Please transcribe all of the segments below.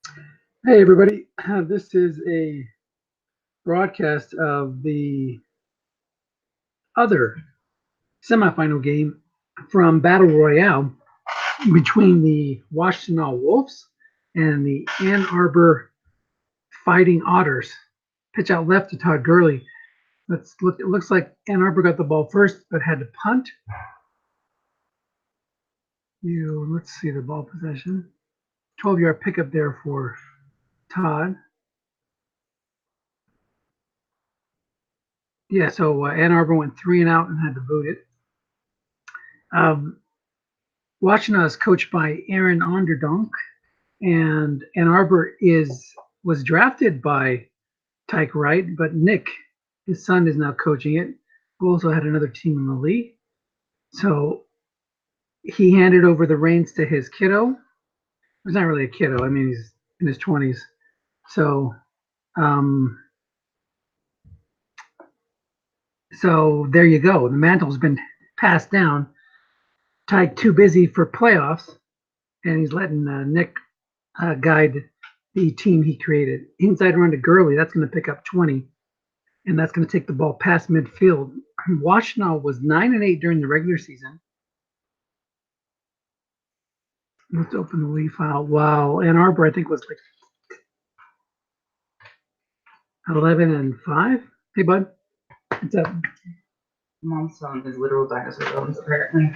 Hey everybody, this is a broadcast of the other semifinal game from Battle Royale between the Washtenaw Wolves and the Ann Arbor Fighting Otters. Pitch out left to Todd Gurley. It looks like Ann Arbor got the ball first, but had to punt. Let's see the ball possession. 12-yard pickup there for Todd. Yeah, so Ann Arbor went 3 and out and had to boot it. Washtenaw is coached by Aaron Onderdonk, and Ann Arbor was drafted by Tyke Wright, but Nick, his son, is now coaching it, who also had another team in the league. So he handed over the reins to his kiddo. He's not really a kiddo. I mean, he's in his 20s. So, so there you go. The mantle's been passed down. Tyke too busy for playoffs, and he's letting Nick guide the team he created. Inside run to Gurley, that's going to pick up 20, and that's going to take the ball past midfield. Washtenaw was 9 and 8 during the regular season. Let's open the league file. Wow, Ann Arbor I think was like 11 and 5. Hey bud, what's up? Mom's selling his literal dinosaur bones, apparently.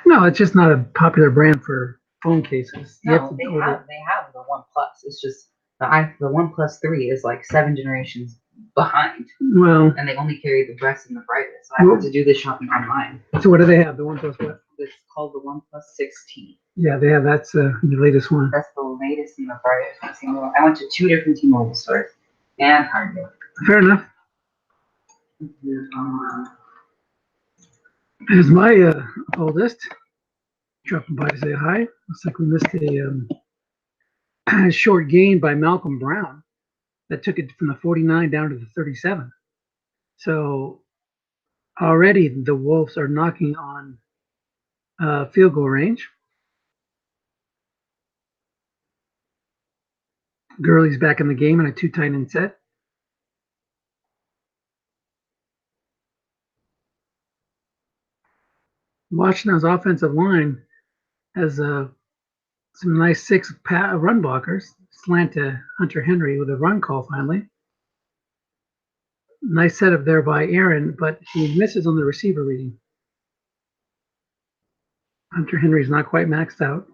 No, it's just not a popular brand for phone cases. No, they have the One Plus. It's just the One Plus 3 is like 7 generations behind, Well, and they only carry the best and the brightest. So I have to do this shopping online. So what do they have? The One Plus what? It's called the One Plus 16. Yeah, they have. That's the latest one. That's the latest and the brightest. I went to 2 different T-Mobile stores and Target. Fair enough. There's my oldest dropping by to say hi. Looks like we missed a short gain by Malcolm Brown that took it from the 49 down to the 37. So already the Wolves are knocking on field goal range. Gurley's back in the game in a 2 tight end set. Washtenaws offensive line has some nice 6 run blockers. Slant to Hunter Henry with a run call finally. Nice setup there by Aaron, but he misses on the receiver reading. Hunter Henry's not quite maxed out.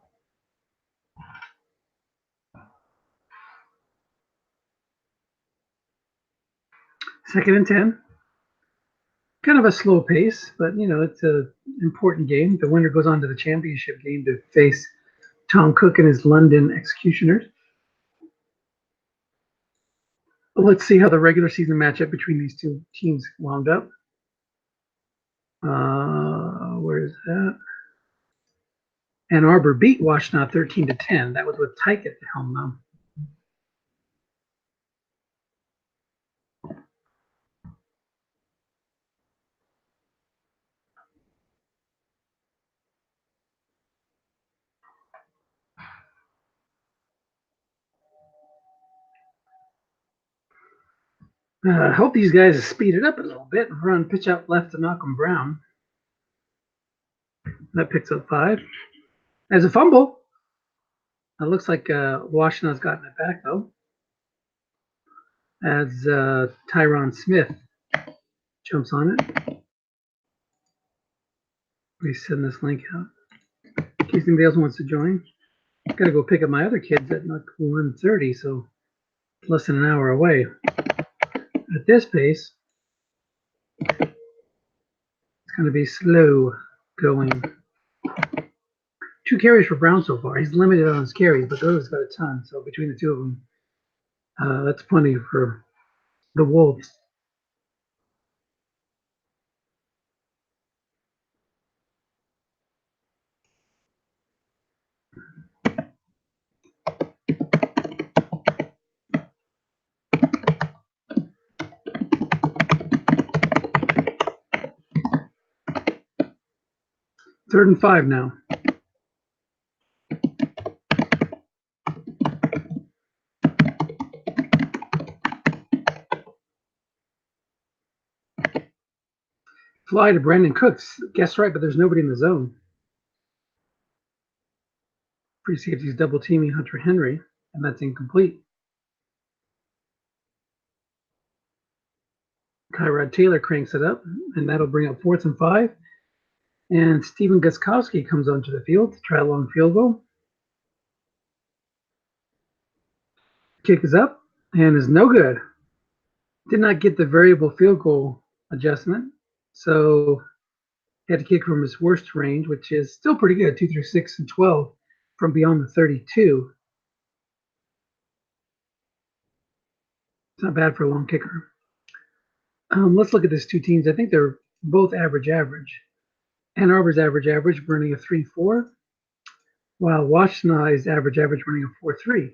Second and 10. Kind of a slow pace, but it's an important game. The winner goes on to the championship game to face Tom Cook and his London Executioners. But let's see how the regular season matchup between these two teams wound up. Where is that? Ann Arbor beat Washtenaw 13-10. That was with Tyke at the helm now. I hope these guys speed it up a little bit and run pitch out left to Malcolm Brown. That picks up 5. As a fumble. It looks like Washtenaw gotten it back, though. As Tyron Smith jumps on it. We send this link out. In case anybody else wants to join. I've got to go pick up my other kids at 1:30, so less than an hour away. At this pace, it's going to be slow going. 2 carries for Brown so far. He's limited on his carries, but Goto's got a ton. So between the two of them, that's plenty for the Wolves. Third and 5 now. Fly to Brandon Cooks. Guess right, but there's nobody in the zone. Free safety's double teaming Hunter Henry, and that's incomplete. Tyrod Taylor cranks it up, and that'll bring up 4th and 5. And Steven Gostkowski comes onto the field to try a long field goal. Kick is up and is no good. Did not get the variable field goal adjustment, so he had to kick from his worst range, which is still pretty good, 2 through 6 and 12 from beyond the 32. It's not bad for a long kicker. Let's look at these two teams. I think they're both average. Ann Arbor's average running a 3.4, while Washtenaw is average running a 4.3.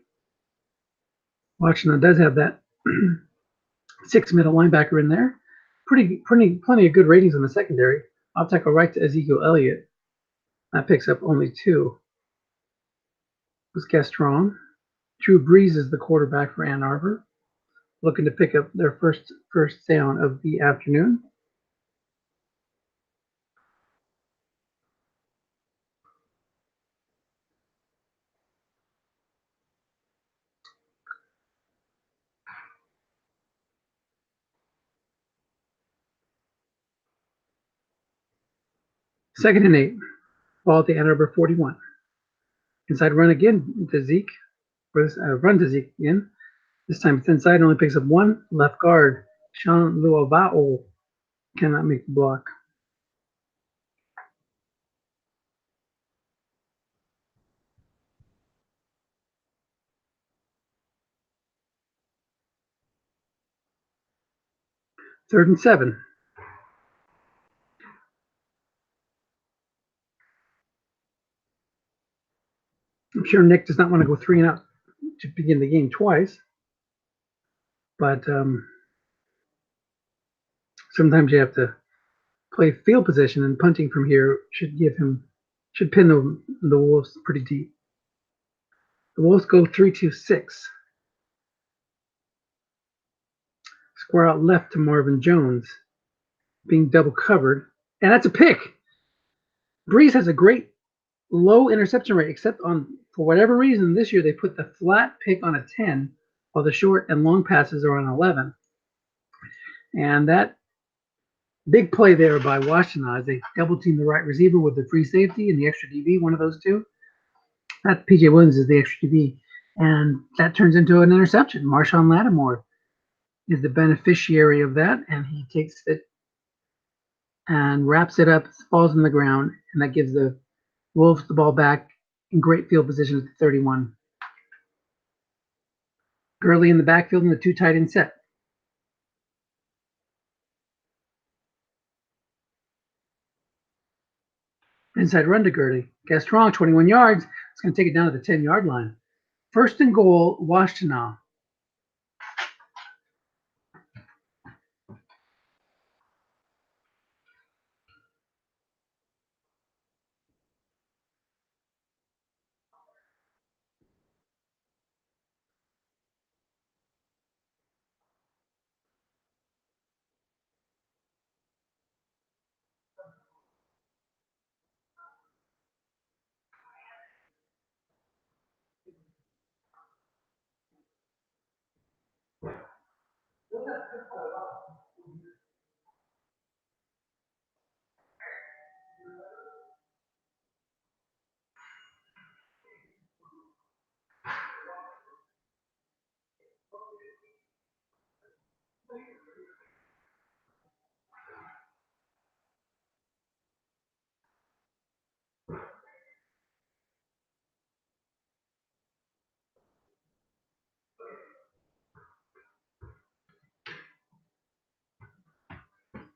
Washtenaw does have that 6 middle linebacker in there. Plenty of good ratings in the secondary. I'll tackle right to Ezekiel Elliott. That picks up only 2. Was Gaston. Drew Brees is the quarterback for Ann Arbor, looking to pick up their first down of the afternoon. Second and 8. Ball at the Ann Arbor 41. Inside run again to Zeke. Run to Zeke again. This time it's inside, only picks up 1. Left guard, Sean Luavao, cannot make the block. Third and 7. I'm sure Nick does not want to go 3 and out to begin the game twice, but sometimes you have to play field position, and punting from here should pin the Wolves pretty deep. The Wolves go 3-2-6. Square out left to Marvin Jones, being double covered, and that's a pick. Brees has a great low interception rate, except for whatever reason this year they put the flat pick on a 10, while the short and long passes are on 11. And that big play there by Washtenaw, they double team the right receiver with the free safety and the extra DB, one of those two. That PJ Williams is the extra DB, and that turns into an interception. Marshawn Lattimore is the beneficiary of that, and he takes it and wraps it up, falls on the ground, and that gives the Wolves the ball back in great field position at the 31. Gurley in the backfield in the 2 tight end set. Inside run to Gurley. Gaston, 21 yards. It's going to take it down to the 10-yard line. First and goal, Washtenaw.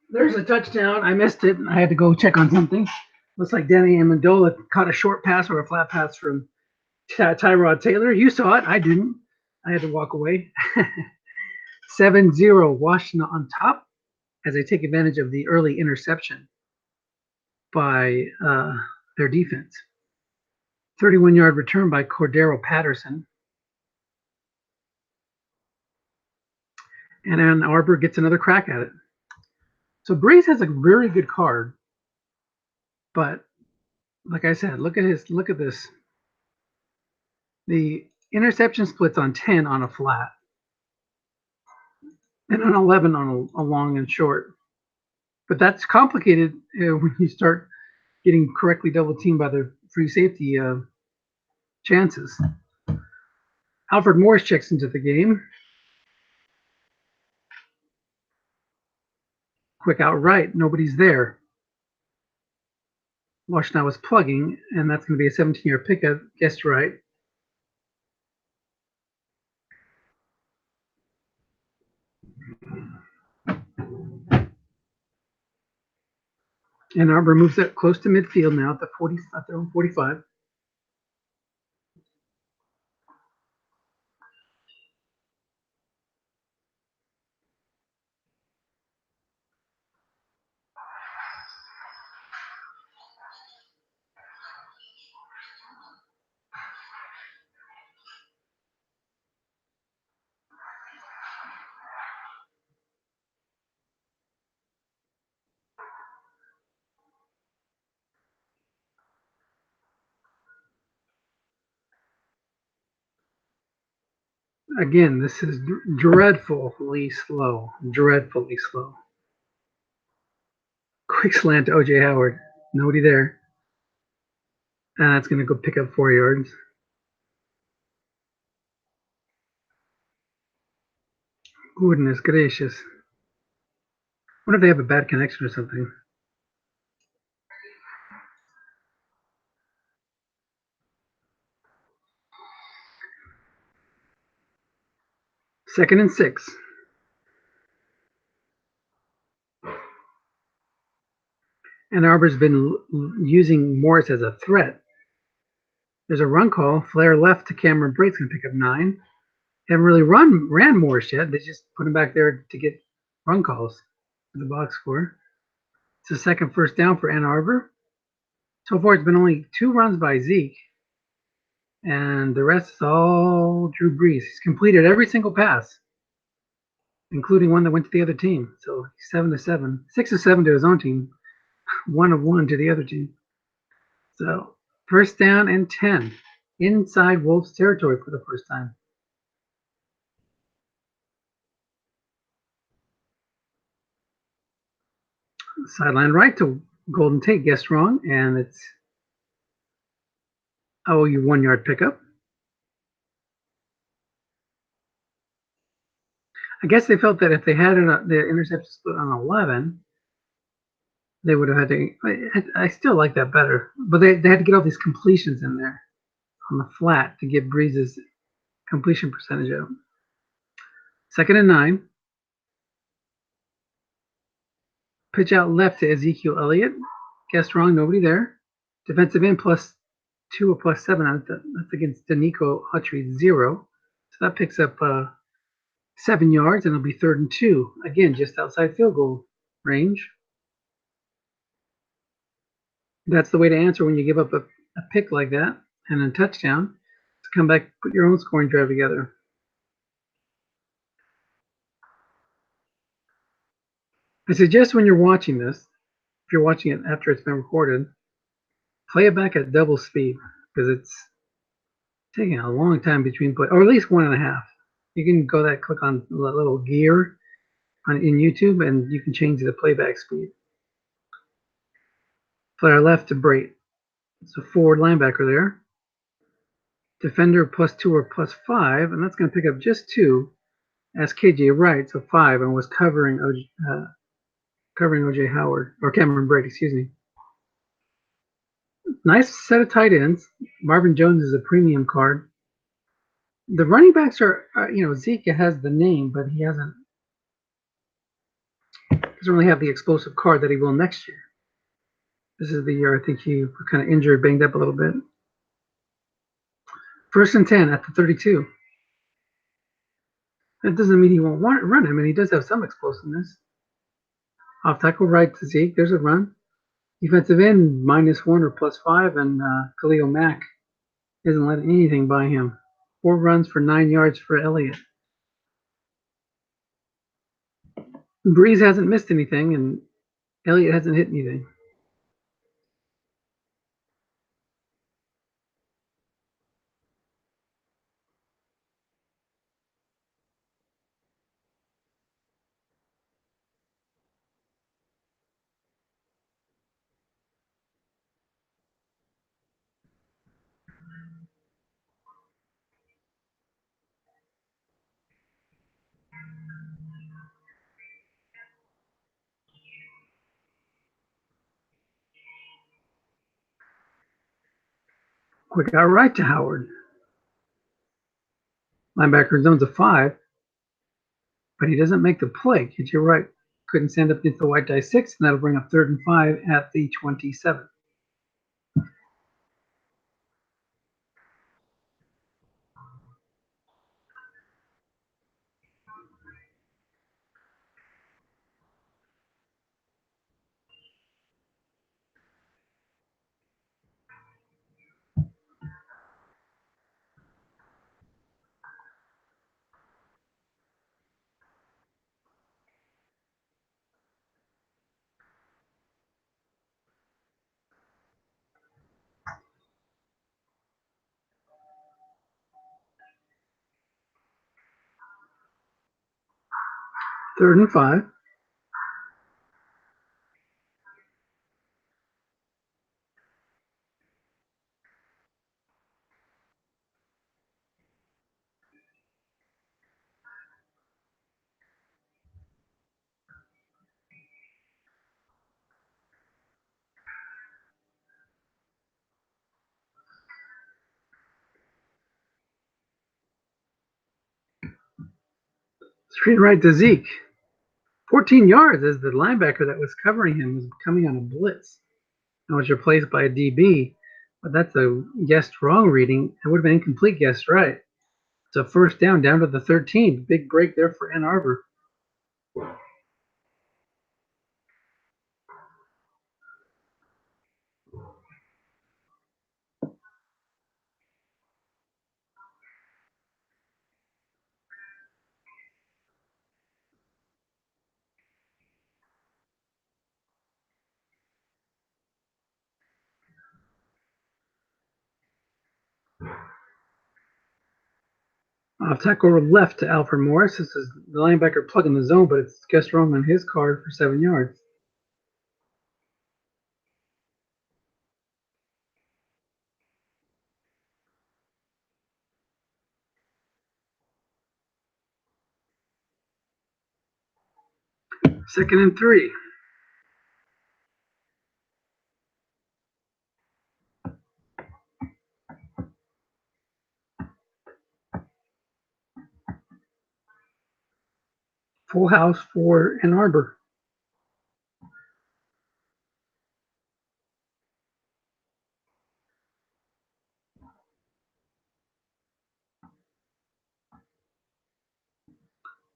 There's a touchdown. I missed it. I had to go check on something. Looks like Danny Amendola caught a short pass or a flat pass from Tyrod Taylor. You saw it. I didn't. I had to walk away. 7-0 Washtenaw on top as they take advantage of the early interception by their defense. 31-yard return by Cordero Patterson. And Ann Arbor gets another crack at it. So Breeze has a very good card, but like I said, look at this. The interception splits on 10 on a flat, and on 11 on a long and short. But that's complicated when you start getting correctly double teamed by the free safety chances. Alfred Morris checks into the game. Quick outright, nobody's there. Washtenaw was plugging, and that's going to be a 17-yard pickup. Guessed right. And Arbor moves it close to midfield now at their own 45. Again, this is dreadfully slow. Dreadfully slow. Quick slant to O.J. Howard. Nobody there. And that's going to go pick up 4 yards. Goodness gracious. What if they have a bad connection or something? Second and 6. And Arbor's been using Morris as a threat. There's a run call. Flair left to Cameron Brate's going to pick up 9. Haven't really ran Morris yet. They just put him back there to get run calls for the box score. It's the second first down for Ann Arbor. So far, it's been only 2 runs by Zeke, and the rest is all Drew Brees. He's completed every single pass, including one that went to the other team. So 7-7, 6-7 to his own team, 1 of 1 to the other team. So first down and 10 inside Wolves territory for the first time. Sideline right to Golden Tate, guessed wrong, and it's OU 1-yard pickup. I guess they felt that if they had the interception split on 11, they would have had to. I still like that better, but they had to get all these completions in there on the flat to get Breeze's completion percentage out. Second and 9. Pitch out left to Ezekiel Elliott. Guessed wrong, nobody there. Defensive end +2 or +7. That's against Danico Autry 0. So that picks up 7 yards, and it'll be 3rd and 2. Again, just outside field goal range. That's the way to answer when you give up a pick like that and a touchdown. To come back, put your own scoring drive together. I suggest when you're watching this, if you're watching it after it's been recorded, play it back at double speed because it's taking a long time between play, or at least 1.5. You can go click on the little gear in YouTube, and you can change the playback speed. Player left to Brate. It's a forward linebacker there. Defender +2 or +5, and that's going to pick up just 2 as KJ Wright, so 5, and was covering OJ Howard, or Cameron Brate, excuse me. Nice set of tight ends. Marvin Jones is a premium card. The running backs are Zeke has the name, but he doesn't really have the explosive card that he will next year. This is the year I think he was kind of injured, banged up a little bit. First and 10 at the 32. That doesn't mean he won't run him, and he does have some explosiveness. Off tackle right to Zeke. There's a run. Defensive end -1 or +5, and Khalil Mack isn't letting anything by him. 4 runs for 9 yards for Elliott. Breeze hasn't missed anything, and Elliott hasn't hit anything. Quick out right to Howard. Linebacker in zone's a 5, but he doesn't make the play. Hit you right. Couldn't stand up against the white die 6, and that'll bring up 3rd and 5 at the 27. Third and 5. Screen right to Zeke. 14 yards as the linebacker that was covering him was coming on a blitz. And was replaced by a DB, but that's a guessed wrong reading. It would have been incomplete guessed right. It's a first down to the 13. Big break there for Ann Arbor. Off tackle left to Alfred Morris. This is the linebacker plugging the zone, but it's guessed wrong on his card for 7 yards. Second and 3. Full house for Ann Arbor.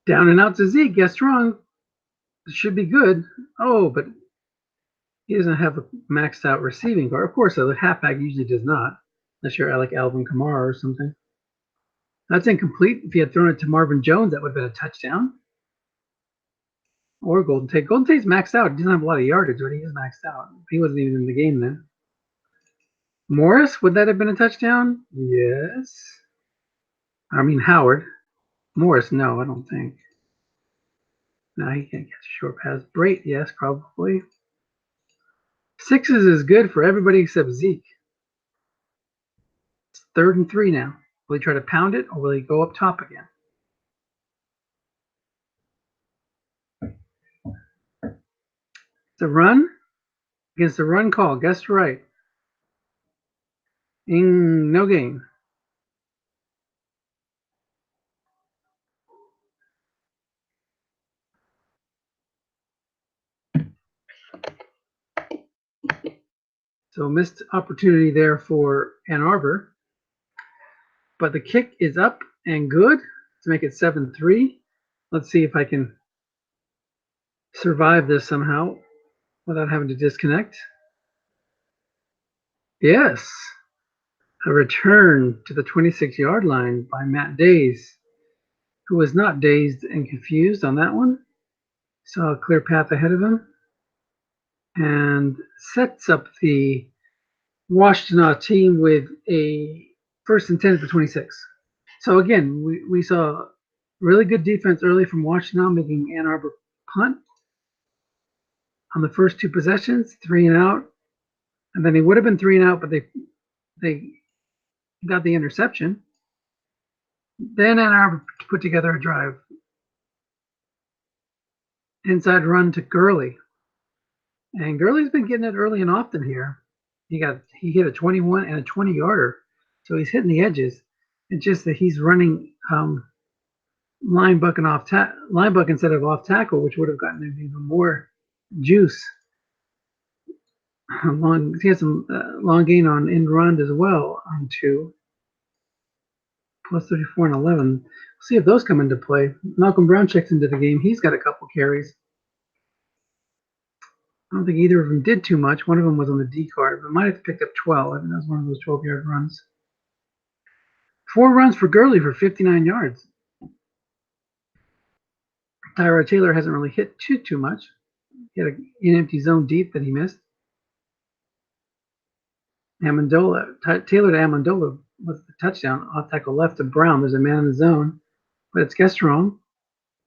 Down and out to Zeke. Guessed wrong. It should be good. Oh, but he doesn't have a maxed out receiving card. Of course, a halfback usually does not, unless you're like Alvin Kamara or something. That's incomplete. If he had thrown it to Marvin Jones, that would have been a touchdown. Or Golden Tate. Golden Tate's maxed out. He doesn't have a lot of yardage, but he is maxed out. He wasn't even in the game then. Morris, would that have been a touchdown? Yes. I mean, Howard. Morris, no, I don't think. No, he can't catch a short pass. Brait, yes, probably. 6s is good for everybody except Zeke. It's 3rd and 3 now. Will he try to pound it, or will he go up top again? It's a run against the run call. Guessed right. No gain. So missed opportunity there for Ann Arbor. But the kick is up and good to make it 7-3. Let's see if I can survive this somehow without having to disconnect. Yes. A return to the 26-yard line by Matt Days, who was not dazed and confused on that one. Saw a clear path ahead of him. and sets up the Washtenaw team with a 1st and 10 for 26. So again, we saw really good defense early from Washtenaw, making Ann Arbor punt on the first 2 possessions, 3 and out, and then they would have been 3 and out, but they got the interception. Then Ann Arbor put together a drive, inside run to Gurley, and Gurley's been getting it early and often here. He hit a 21 and a 20-yarder, so he's hitting the edges. It's just that he's running line buck instead of off tackle, which would have gotten him even more juice. He had some long gain on end run as well on 2, plus 34 and 11. We'll see if those come into play. Malcolm Brown checks into the game. He's got a couple carries. I don't think either of them did too much. One of them was on the D card, but might have picked up 12. I think that was one of those 12-yard runs. 4 runs for Gurley for 59 yards. Tyrod Taylor hasn't really hit too much. He had an empty zone deep that he missed. Taylor to Amendola was the touchdown. Off tackle left to Brown. There's a man in the zone, but it's guessed wrong.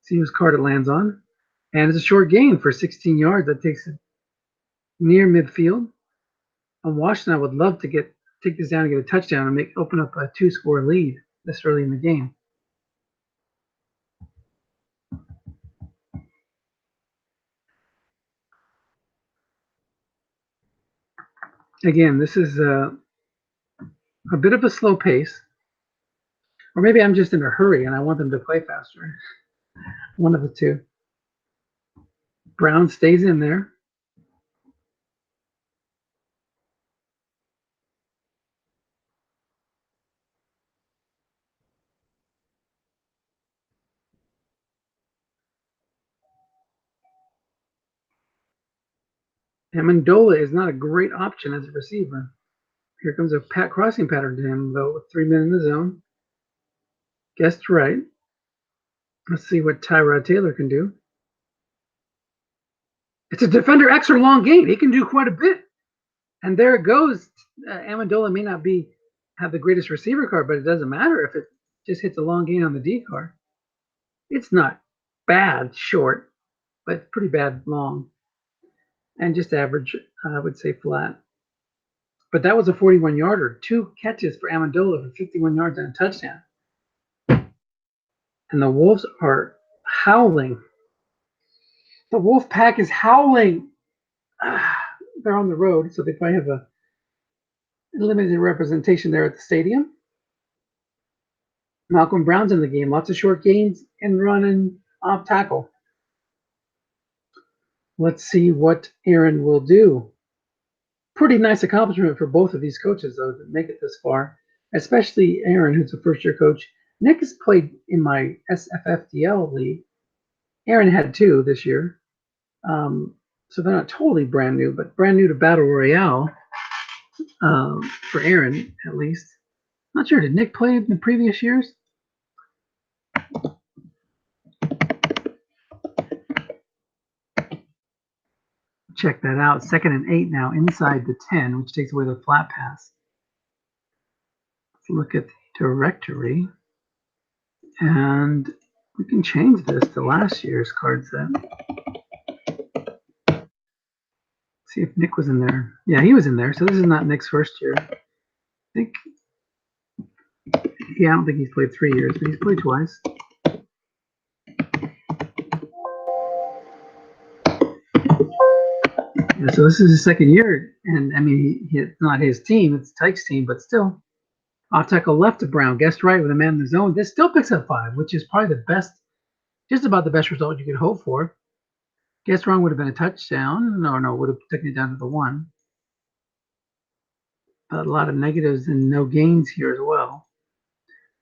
See whose card it lands on. And it's a short gain for 16 yards. That takes it near midfield. And Washtenaw would love to take this down and get a touchdown and open up a 2-score lead this early in the game. Again, this is a bit of a slow pace. Or maybe I'm just in a hurry and I want them to play faster. One of the two. Brown stays in there. Amendola is not a great option as a receiver. Here comes a crossing pattern to him, though, with 3 men in the zone. Guessed right. Let's see what Tyrod Taylor can do. It's a defender extra long gain. He can do quite a bit. And there it goes. Amendola may not have the greatest receiver card, but it doesn't matter if it just hits a long gain on the D card. It's not bad short, but pretty bad long. And just average, I would say flat. But that was a 41-yarder. 2 catches for Amendola for 51 yards and a touchdown. And the Wolves are howling. The Wolf Pack is howling. They're on the road, so they probably have a limited representation there at the stadium. Malcolm Brown's in the game. Lots of short gains and running off tackle. Let's see what Aaron will do. Pretty nice accomplishment for both of these coaches, though, to make it this far, especially Aaron, who's a first-year coach. Nick has played in my SFFDL league. Aaron had 2 this year. So they're not totally brand new, but brand new to Battle Royale for Aaron, at least. Not sure. Did Nick play in the previous years? Check that out. 2nd and 8 now inside the 10, which takes away the flat pass. Let's look at the directory. And we can change this to last year's card set. See if Nick was in there. Yeah, he was in there. So this is not Nick's first year. I think. Yeah, I don't think he's played 3 years, but he's played twice. Yeah, so this is his 2nd year, and I mean, it's not his team; it's Tyke's team, but still. Off tackle left to Brown, guessed right with a man in the zone. This still picks up 5, which is probably the best, just about the best result you could hope for. Guessed wrong would have been a touchdown. No, would have taken it down to the 1. But a lot of negatives and no gains here as well.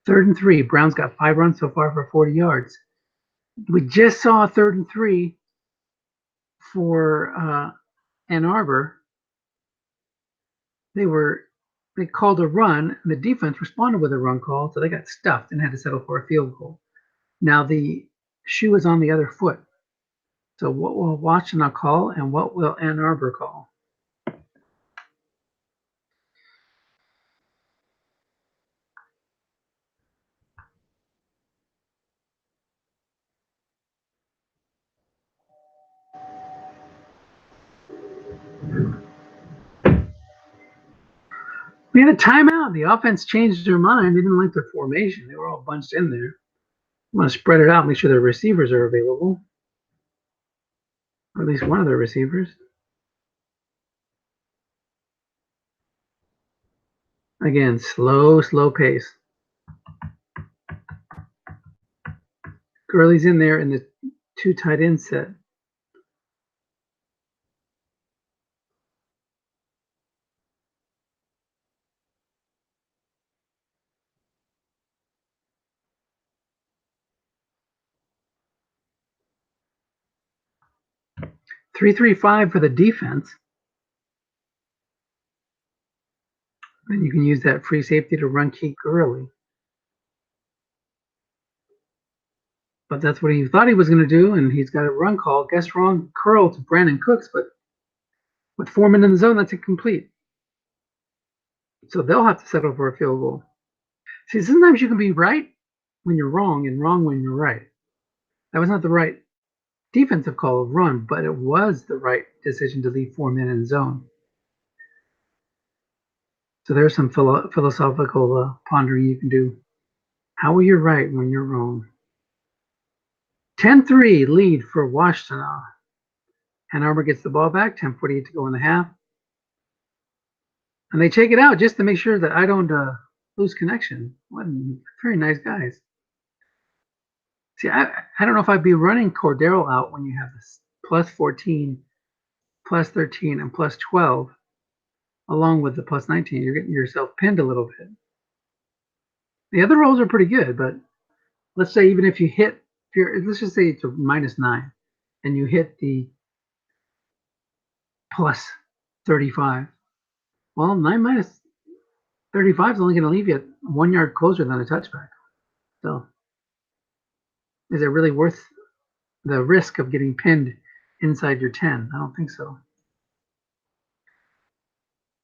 3rd and 3. Brown's got 5 runs so far for 40 yards. We just saw a 3rd and 3 for Ann Arbor. They called a run, and the defense responded with a run call, so they got stuffed and had to settle for a field goal. Now the shoe is on the other foot. So what will Washtenaw call and what will Ann Arbor call? We had a timeout. The offense changed their mind. They didn't like their formation. They were all bunched in there. You want to spread it out, make sure their receivers are available, or at least one of their receivers. Again, slow pace. Gurley's in there in the 2 tight end set. Three-3-5 for the defense. And you can use that free safety to run Keith Gurley. But that's what he thought he was going to do, and he's got a run call. Guess wrong curl to Brandon Cooks, but with Foreman in the zone, that's incomplete. So they'll have to settle for a field goal. See, sometimes you can be right when you're wrong and wrong when you're right. That was not the right defensive call of run, but it was the right decision to leave 4 men in zone. So there's some philosophical pondering you can do. How are you right when you're wrong? 10-3 lead for Washtenaw. Ann Arbor gets the ball back, 10:48 to go in the half. And they take it out just to make sure that I don't lose connection. What very nice guys. See, I don't know if I'd be running Cordero out when you have this plus 14, plus 13, and plus 12, along with the plus 19. You're getting yourself pinned a little bit. The other rolls are pretty good, but let's say even if you hit, let's just say it's a -9, and you hit the plus 35. Well, 9 minus 35 is only going to leave you 1 yard closer than a touchback. So is it really worth the risk of getting pinned inside your 10? I don't think so.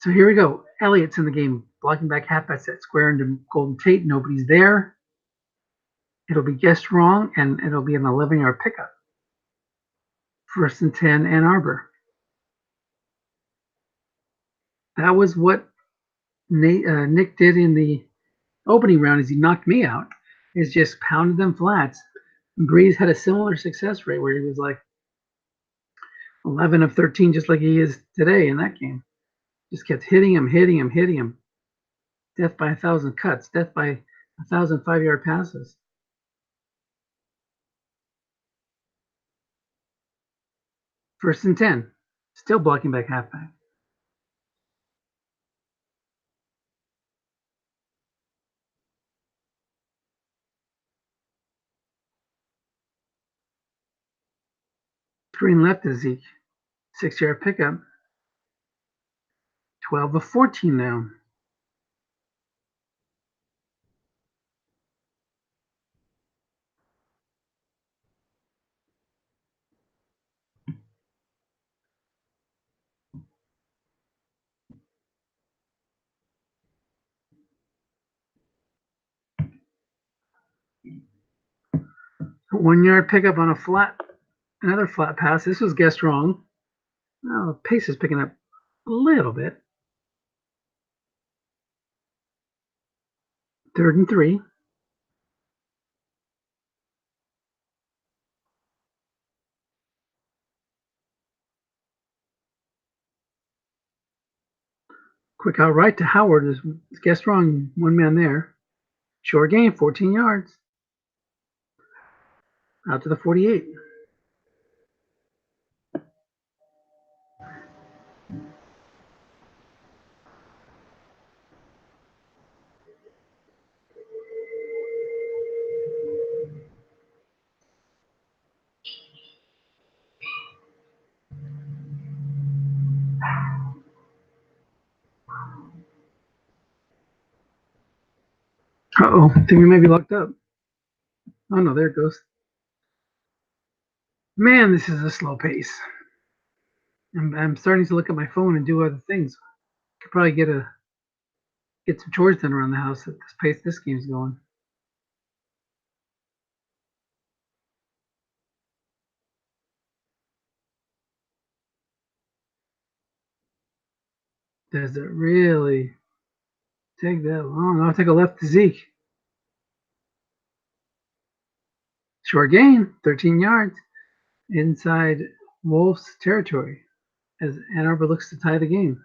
So here we go. Elliott's in the game, blocking back halfback set square into Golden Tate. Nobody's there. It'll be guessed wrong, and it'll be an 11-yard pickup. 1st and 10, Ann Arbor. That was what Nick did in the opening round. Is he knocked me out? Is just pounded them flats. Breeze had a similar success rate where he was like 11 of 13, just like he is today in that game. Just kept hitting him. Death by 1,000 cuts. Death by 1,000 5-yard passes. First and 10. Still blocking back halfback. Screen left to Zeke. 6-yard pickup. 12 of 14 now. A 1-yard pickup on another flat pass. This was guessed wrong. Well, the pace is picking up a little bit. 3rd and 3. Quick out right to Howard is guessed wrong. 1 man there. Short gain, 14 yards. Out to the 48. Uh-oh, I think we may be locked up. Oh, no, there it goes. Man, this is a slow pace. I'm starting to look at my phone and do other things. Could probably get some chores done around the house at this pace this game's going. Does it really take that long? I'll take a left to Zeke. Short gain, 13 yards inside Wolves territory as Ann Arbor looks to tie the game.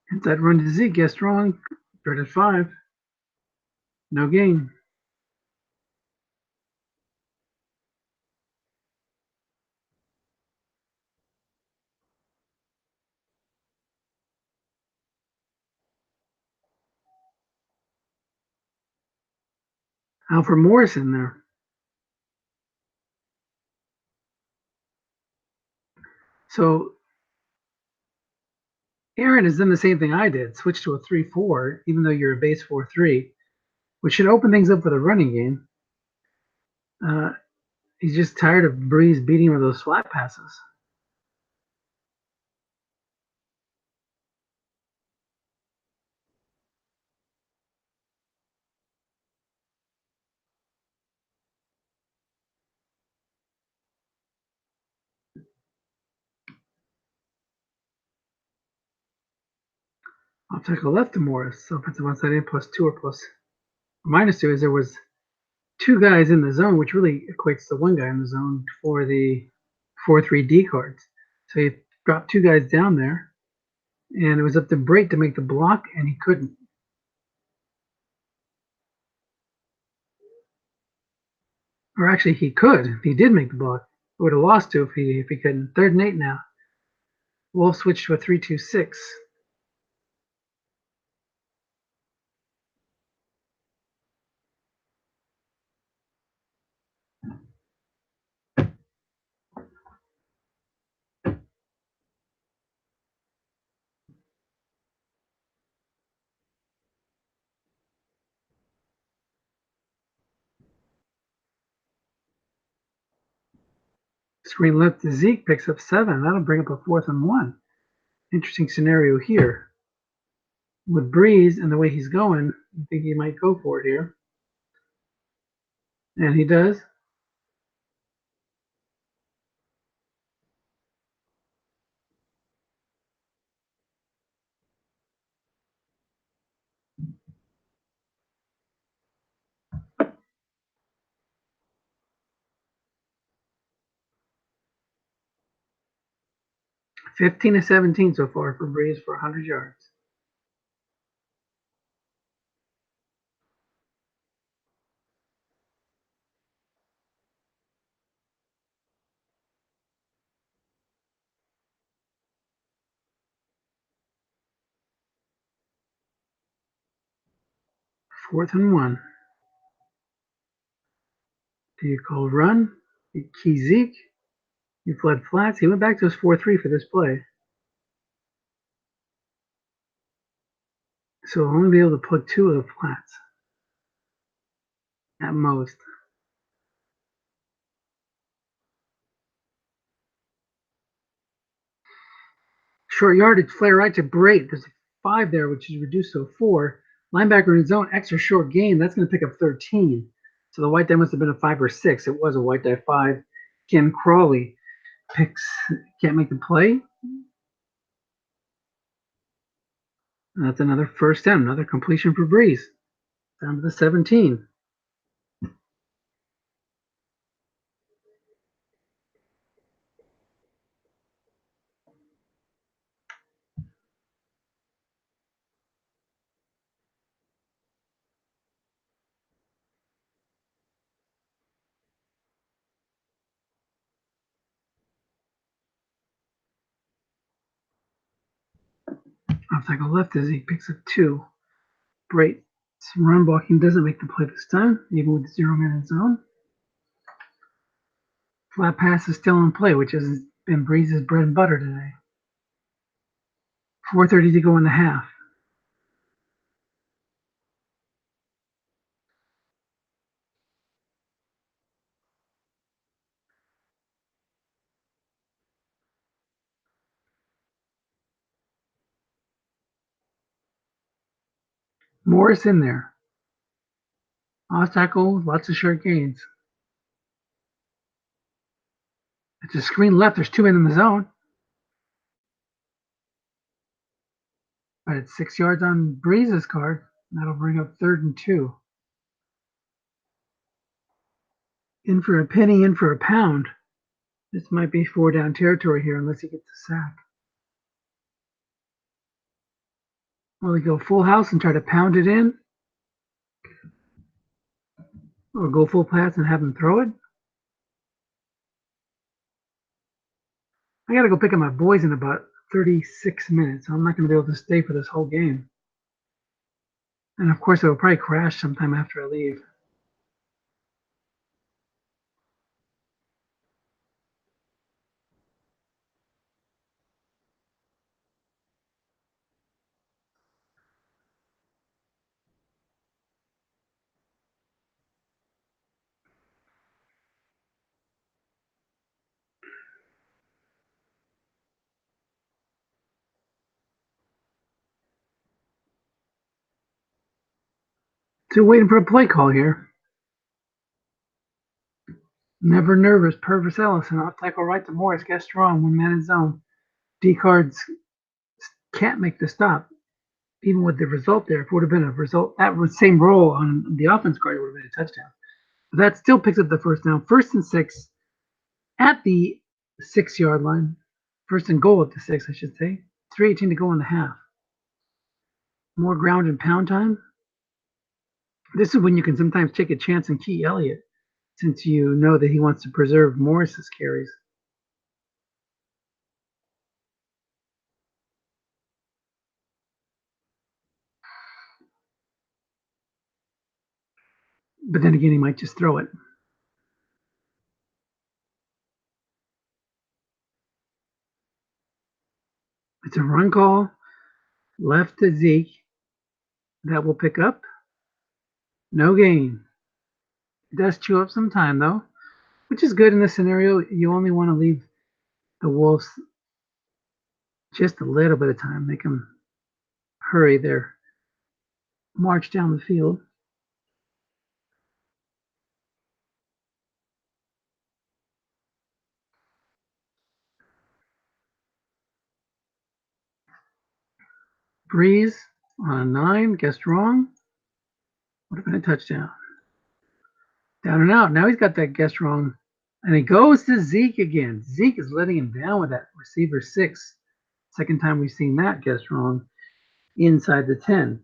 Inside run to Zeke, guessed wrong. Third at 5. No gain. Alfred Morris in there. So Aaron has done the same thing I did, switch to a 3-4, even though you're a base 4-3, which should open things up for the running game. He's just tired of Breeze beating him with those flat passes. I'll take a left to Morris. So offensive onside in +2 or plus or -2 is there was two guys in the zone, which really equates to one guy in the zone for the 4-3 D cards. So he dropped two guys down there, and it was up to Brait to make the block, and he couldn't. Or actually, he could. He did make the block. Would have lost to if he couldn't. 3rd and 8 now. Wolf switched to a 3-2-6. Screen left to Zeke, picks up 7. That'll bring up a 4th and 1. Interesting scenario here. With Breeze and the way he's going, I think he might go for it here. And he does. Fifteen to 17 so far for Breeze for 100 yards. Fourth and 1. Do you call run? You key Zeke? He fled flats. He went back to his 4-3 for this play. So he'll only be able to plug 2 of the flats at most. Short yardage, flare right to Brait. There's a 5 there, which is reduced to a 4. Linebacker in his own, extra short gain. That's going to pick up 13. So the white die must have been a 5 or 6. It was a white die 5. Ken Crawley can't make the play. That's another first down, another completion for Breeze. Down to the 17. Off tackle left as he picks up 2. Great. Run blocking doesn't make the play this time, even with the 0-man in zone. Flat pass is still in play, which has been Breeze's bread and butter today. 4:30 to go in the half. Morris in there. Off tackle, lots of short gains. It's a screen left. There's 2 men in the zone. But it's 6 yards on Breeze's card. That'll bring up 3rd and 2. In for a penny, in for a pound. This might be 4 down territory here unless he gets a sack. Will he go full house and try to pound it in? Or go full pass and have him throw it? I gotta go pick up my boys in about 36 minutes. I'm not gonna be able to stay for this whole game. And of course, it will probably crash sometime after I leave. Still waiting for a play call here. Never nervous. Purvis Ellison off tackle right to Morris. Gets strong. 1 man in zone. D cards can't make the stop. Even with the result there, if it would have been a result, that was same roll on the offense card, it would have been a touchdown. But that still picks up the first down. 1st and 6 at the 6-yard line. 1st and goal at the 6, I should say. 3:18 to go in the half. More ground and pound time. This is when you can sometimes take a chance on Key Elliott, since you know that he wants to preserve Morris's carries. But then again, he might just throw it. It's a run call. Left to Zeke. That will pick up. No gain. It does chew up some time, though, which is good in this scenario. You only want to leave the Wolves just a little bit of time. Make them hurry their march down the field. Breeze on a 9, guessed wrong. Would have been a touchdown. Down and out. Now he's got that guess wrong. And it goes to Zeke again. Zeke is letting him down with that receiver 6. Second time we've seen that guess wrong inside the 10.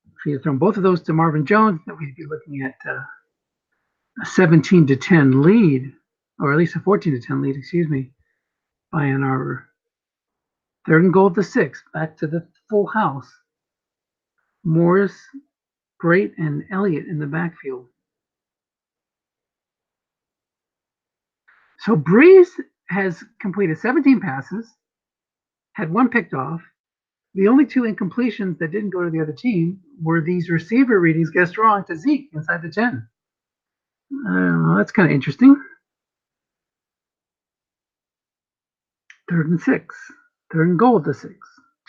If he had thrown both of those to Marvin Jones, then we'd be looking at a 17 to 10 lead, or at least a 14 to 10 lead, excuse me, by Ann Arbor. 3rd and goal at the 6. Back to the full house. Morris, Great, and Elliott in the backfield. So Breeze has completed 17 passes, had 1 picked off. The only 2 incompletions that didn't go to the other team were these receiver readings guessed wrong to Zeke inside the 10. That's kind of interesting. 3rd and 6. 3rd and goal at the 6.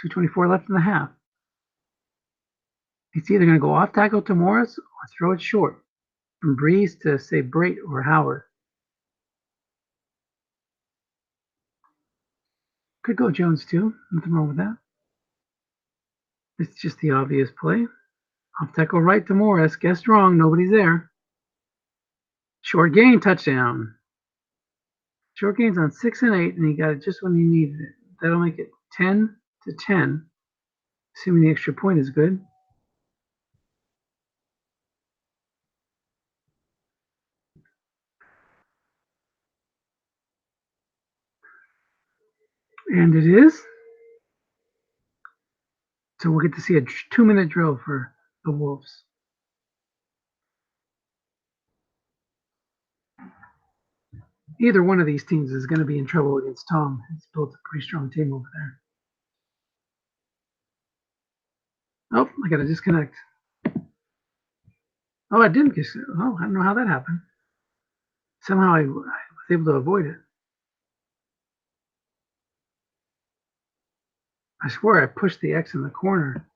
2:24 left in the half. It's either going to go off tackle to Morris or throw it short from Breeze to, say, Brait or Howard. Could go Jones too. Nothing wrong with that. It's just the obvious play. Off tackle right to Morris. Guessed wrong. Nobody's there. Short gain, touchdown. Short gains on 6 and 8, and he got it just when he needed it. That'll make it 10 to 10, assuming the extra point is good. And it is. So we'll get to see a 2-minute drill for the Wolves. Either one of these teams is going to be in trouble against Tom. He's built a pretty strong team over there. Oh, I got to disconnect. Oh, I didn't. Oh, I don't know how that happened. Somehow I was able to avoid it. I swear I pushed the X in the corner.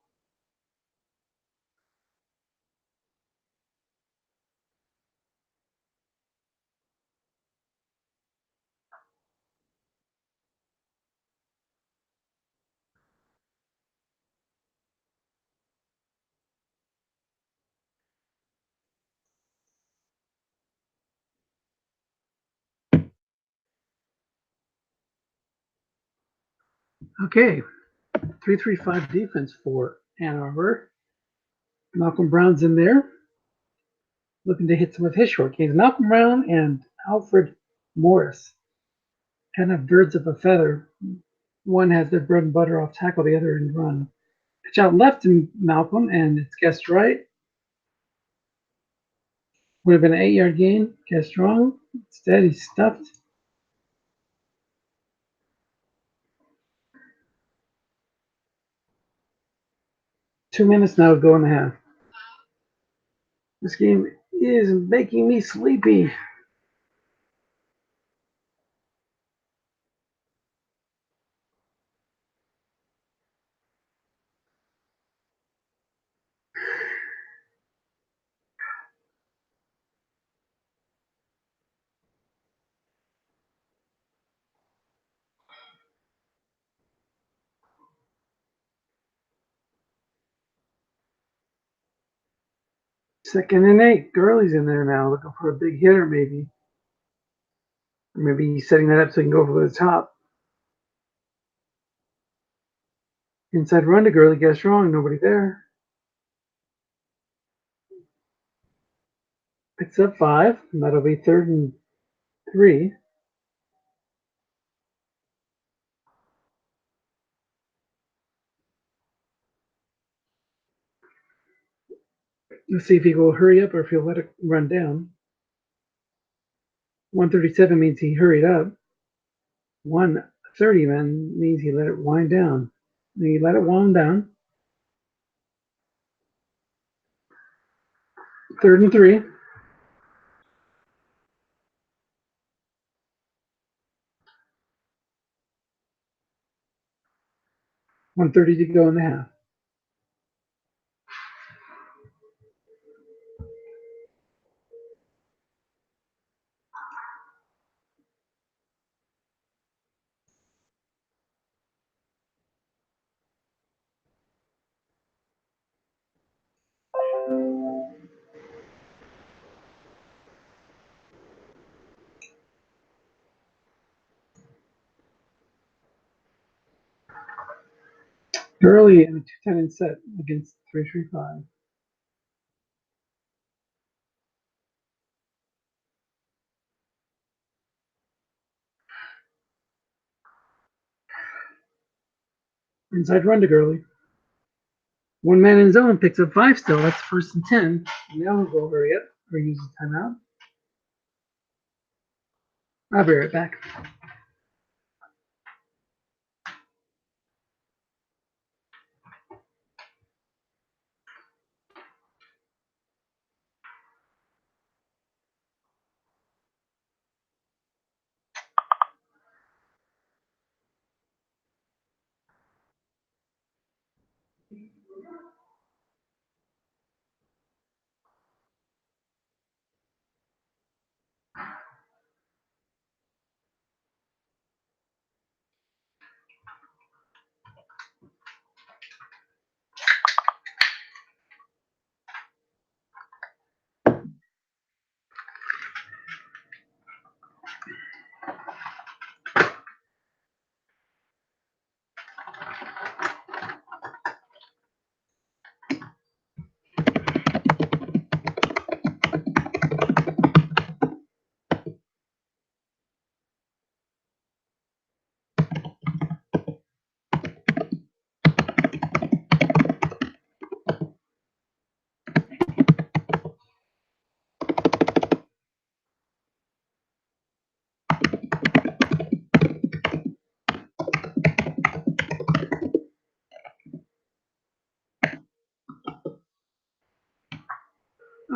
Okay, 3-3-5 defense for Ann Arbor. Malcolm Brown's in there, looking to hit some of his short games. Malcolm Brown and Alfred Morris, kind of birds of a feather. One has their bread and butter off tackle, the other in run. Pitch out left to Malcolm, and it's guessed right. Would have been an 8-yard gain, guessed wrong. Instead, he's stuffed. Two minutes now to go in the half. This game is making me sleepy. Second and 8. Gurley's in there now, looking for a big hitter, maybe. Or maybe he's setting that up so he can go over the top. Inside run to Gurley, guess wrong, nobody there. Picks up 5, and that'll be 3rd and 3. Let's see if he will hurry up or if he'll let it run down. 137 means he hurried up. 130 then means he let it wind down. He let it wind down. 3rd and 3. .130 to go in the half. Gurley in a 2-10 set against 3-3-5. Inside run to Gurley. One man in his own picks up 5 still. That's 1st and 10. Now he'll go hurry up or use his timeout. I'll be right back.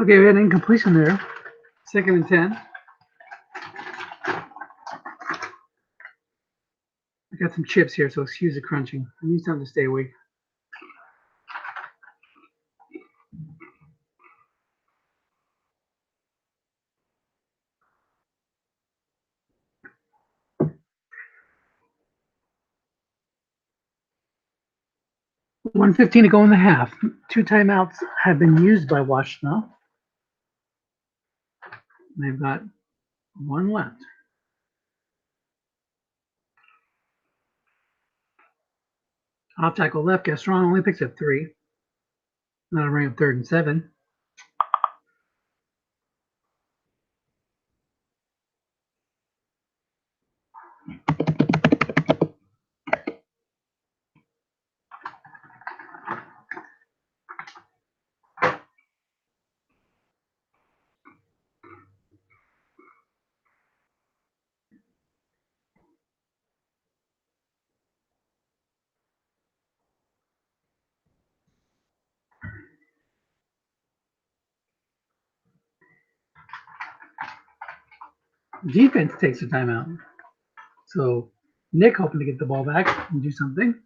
Okay, we had an incompletion there. 2nd and 10. I got some chips here, so excuse the crunching. I need something to stay awake. $1:15 to go in the half. 2 timeouts have been used by Washtenaw. They've got 1 left. Off tackle left, Gaston only picks up 3. That'll bring up 3rd and 7. Defense takes a timeout. So Nick hoping to get the ball back and do something.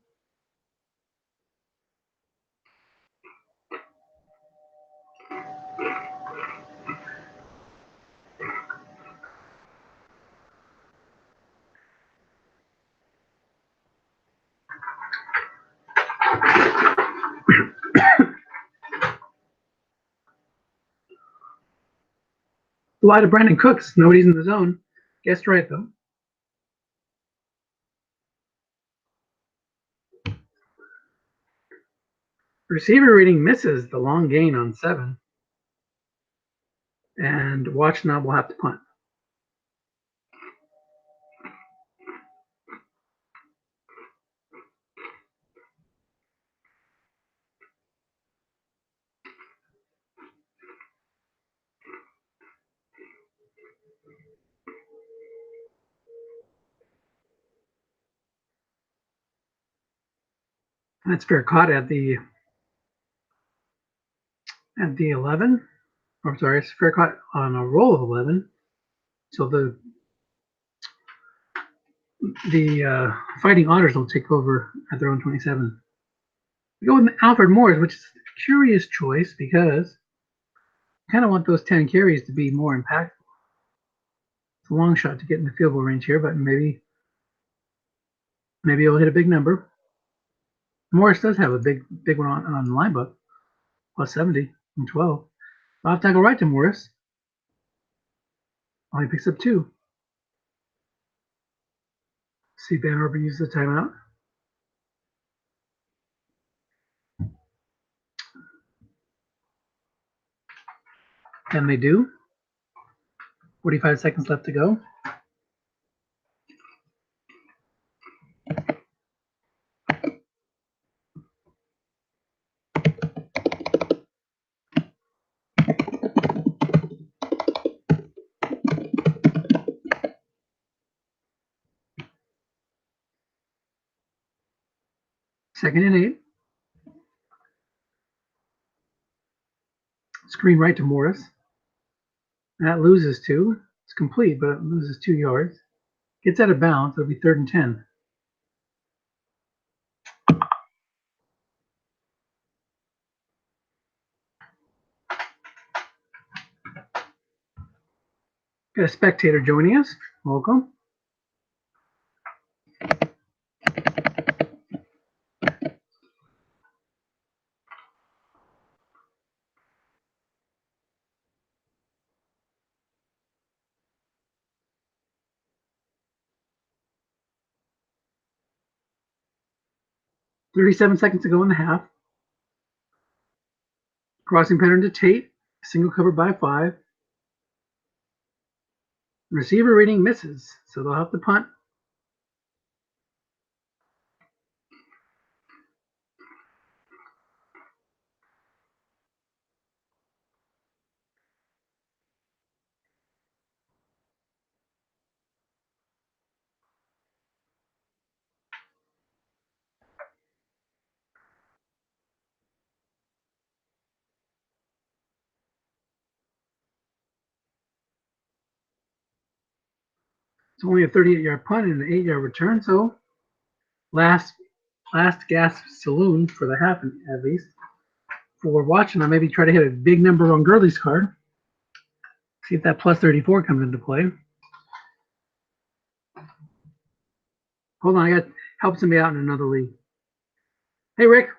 Fly to Brandon Cooks. Nobody's in the zone. Guessed right, though. Receiver reading misses the long gain on 7. And Washtenaw will have to punt. That's fair caught at the 11. Or sorry, it's fair caught on a roll of 11. So the Fighting Otters will take over at their own 27. We go with Alfred Morris, which is a curious choice because I kind of want those 10 carries to be more impactful. It's a long shot to get in the field goal range here, but maybe he'll hit a big number. Morris does have a big one on the line book, plus 70 and 12. Off tackle right to Morris. Only picks up 2. See if Arbor uses the timeout. And they do. 45 seconds left to go. Second and 8. Screen right to Morris. That loses 2. It's complete, but it loses 2 yards. Gets out of bounds. It'll be 3rd and 10. Got a spectator joining us. Welcome. $37 seconds to go in the half. Crossing pattern to Tate. Single cover by 5. Receiver reading misses, so they'll have to punt. It's only a 38-yard punt and an 8-yard return, so last gasp saloon for the half at least. For watching, I maybe try to hit a big number on Gurley's card. See if that plus 34 comes into play. Hold on, I got help somebody out in another league. Hey, Rick.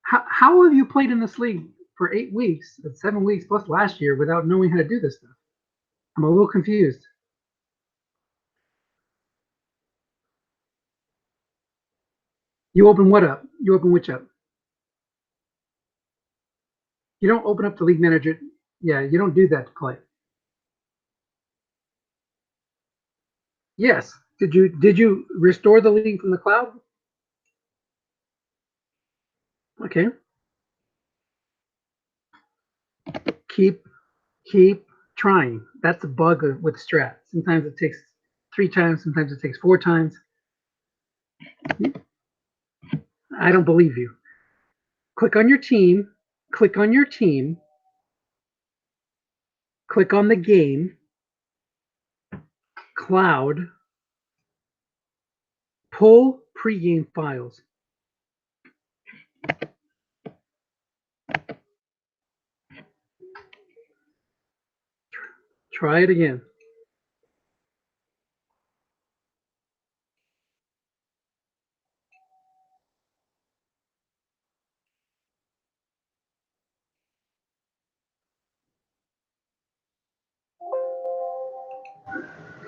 How have you played in this league for 8 weeks, 7 weeks plus last year without knowing how to do this stuff? I'm a little confused. You open what up? You open which up? You don't open up the league manager. Yeah, you don't do that to play. Yes. Did you restore the league from the cloud? Okay. Keep trying. That's a bug with Strat. Sometimes it takes 3 times, sometimes it takes 4 times. I don't believe you. Click on your team, click on your team, click on the game, cloud, pull pregame files. Try it again.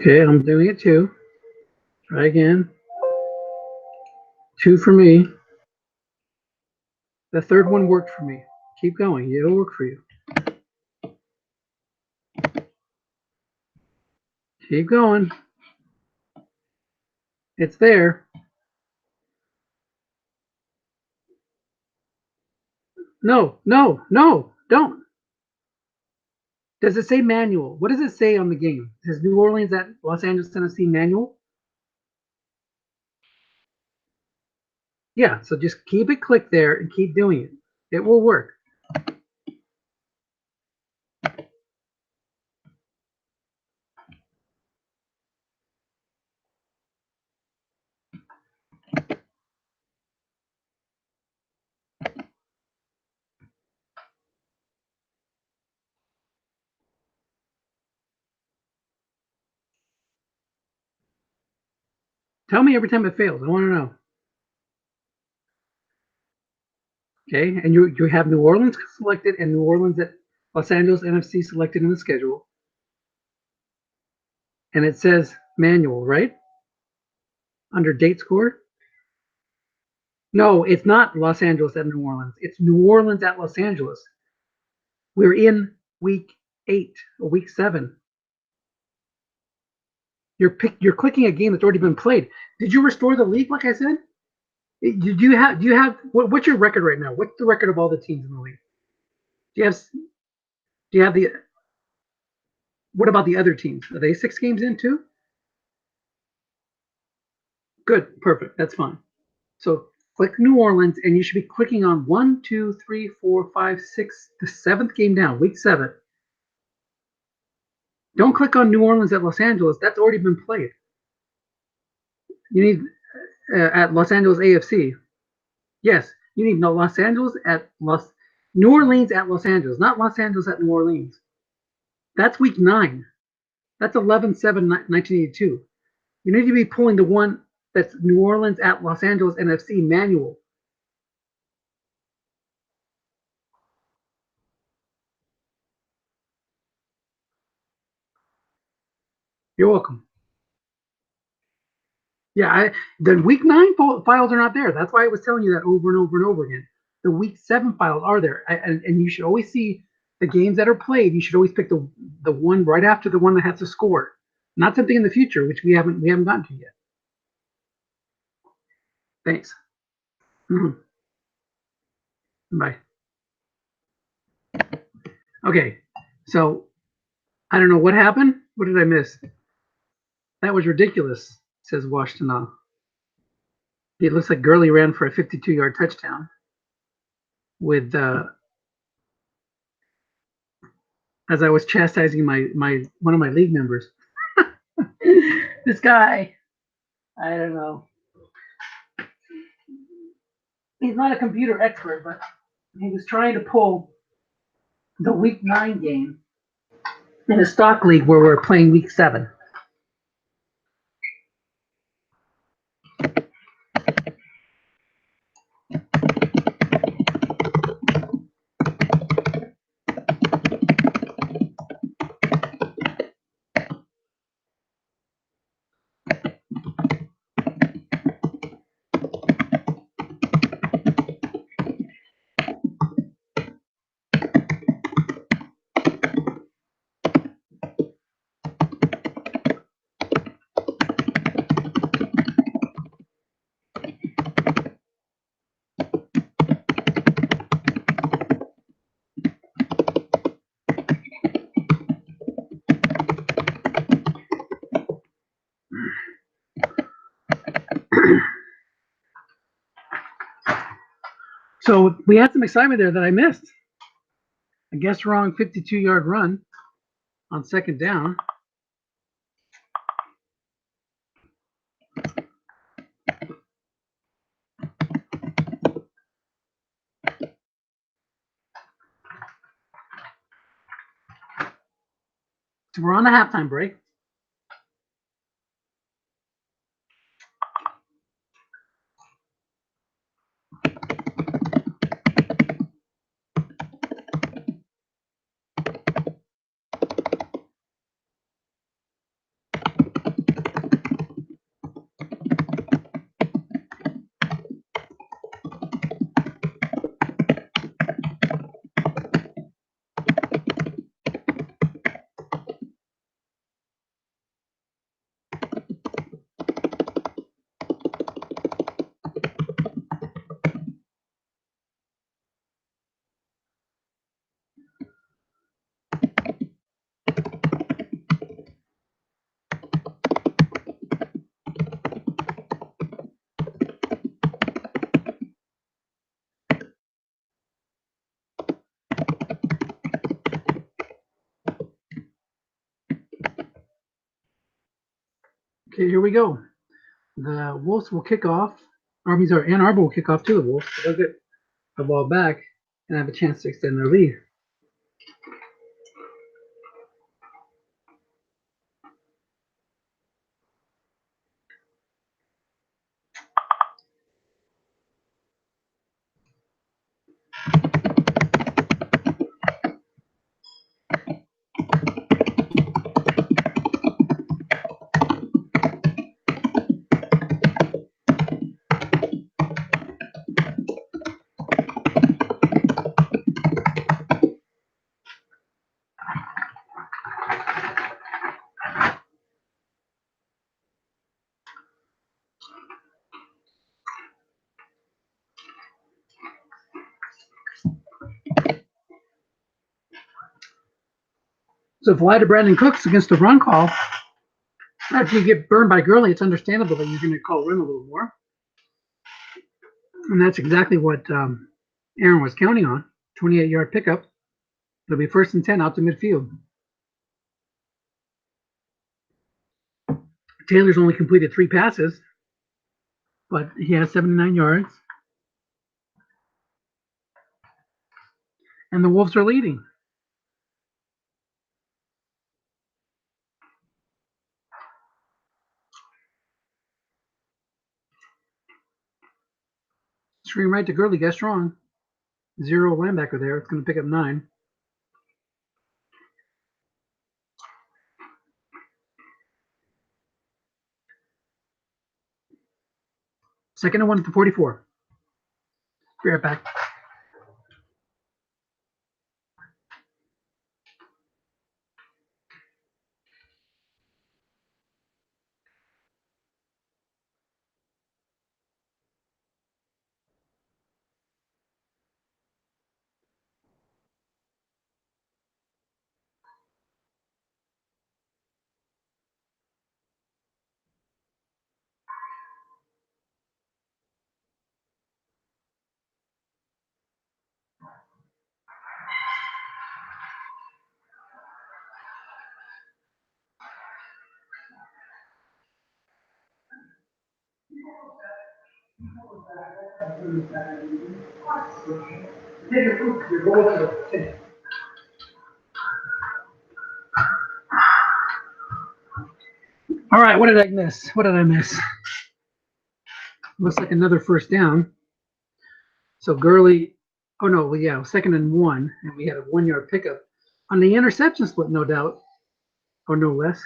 Okay, I'm doing it too. Try again. 2 for me. The third one worked for me. Keep going. It'll work for you. Keep going. It's there. No, don't. Does it say manual? What does it say on the game? Says New Orleans at Los Angeles, Tennessee manual? Yeah, so just keep it clicked there and keep doing it. It will work. Tell me every time it fails. I want to know. Okay, and you have New Orleans selected and New Orleans at Los Angeles NFC selected in the schedule. And it says manual, right? Under date score. No, it's not Los Angeles at New Orleans. It's New Orleans at Los Angeles. We're in week 8 or week 7. You're clicking a game that's already been played. Did you restore the league like I said? Do you have what's your record right now? What's the record of all the teams in the league? Do you have the what about the other teams? Are they 6 games in too? Good, perfect. That's fine. So click New Orleans, and you should be clicking on 1, 2, 3, 4, 5, 6, the 7th game down, week 7. Don't click on New Orleans at Los Angeles. That's already been played. You need at Los Angeles AFC. Yes, you need Los Angeles at New Orleans at Los Angeles, not Los Angeles at New Orleans. That's week 9. That's 11/7/1982. You need to be pulling the one that's New Orleans at Los Angeles NFC manual. You're welcome. Yeah, the week 9 files are not there. That's why I was telling you that over and over and over again. The week 7 files are there, and you should always see the games that are played. You should always pick the one right after the one that has to score, not something in the future, which we haven't gotten to yet. Thanks. Mm-hmm. Bye. Okay, so I don't know what happened. What did I miss? That was ridiculous, says Washtenaw. It looks like Gurley ran for a 52-yard touchdown with as I was chastising my one of my league members. This guy, I don't know. He's not a computer expert, but he was trying to pull the week 9 game in a stock league where we're playing week 7. So we had some excitement there that I missed. I guess wrong 52-yard run on second down. So we're on the halftime break. Okay, here we go. The Wolves will kick off. Ann Arbor will kick off too. The Wolves. They'll get the ball back and have a chance to extend their lead. So if wide to Brandon Cooks against the run call, after you get burned by Gurley, it's understandable that you're going to call run a little more. And that's exactly what Aaron was counting on. 28-yard pickup. It'll be 1st and 10 out to midfield. Taylor's only completed 3 passes, but he has 79 yards. And the Wolves are leading. Screen right to Gurley, guess wrong. 0 linebacker there. It's going to pick up 9. Second and 1 at the 44. Be right back. All right, what did I miss? What did I miss? Looks like another first down. So Gurley, oh no, well, yeah, 2nd and 1, and we had a 1-yard pickup on the interception split, no doubt, or no less.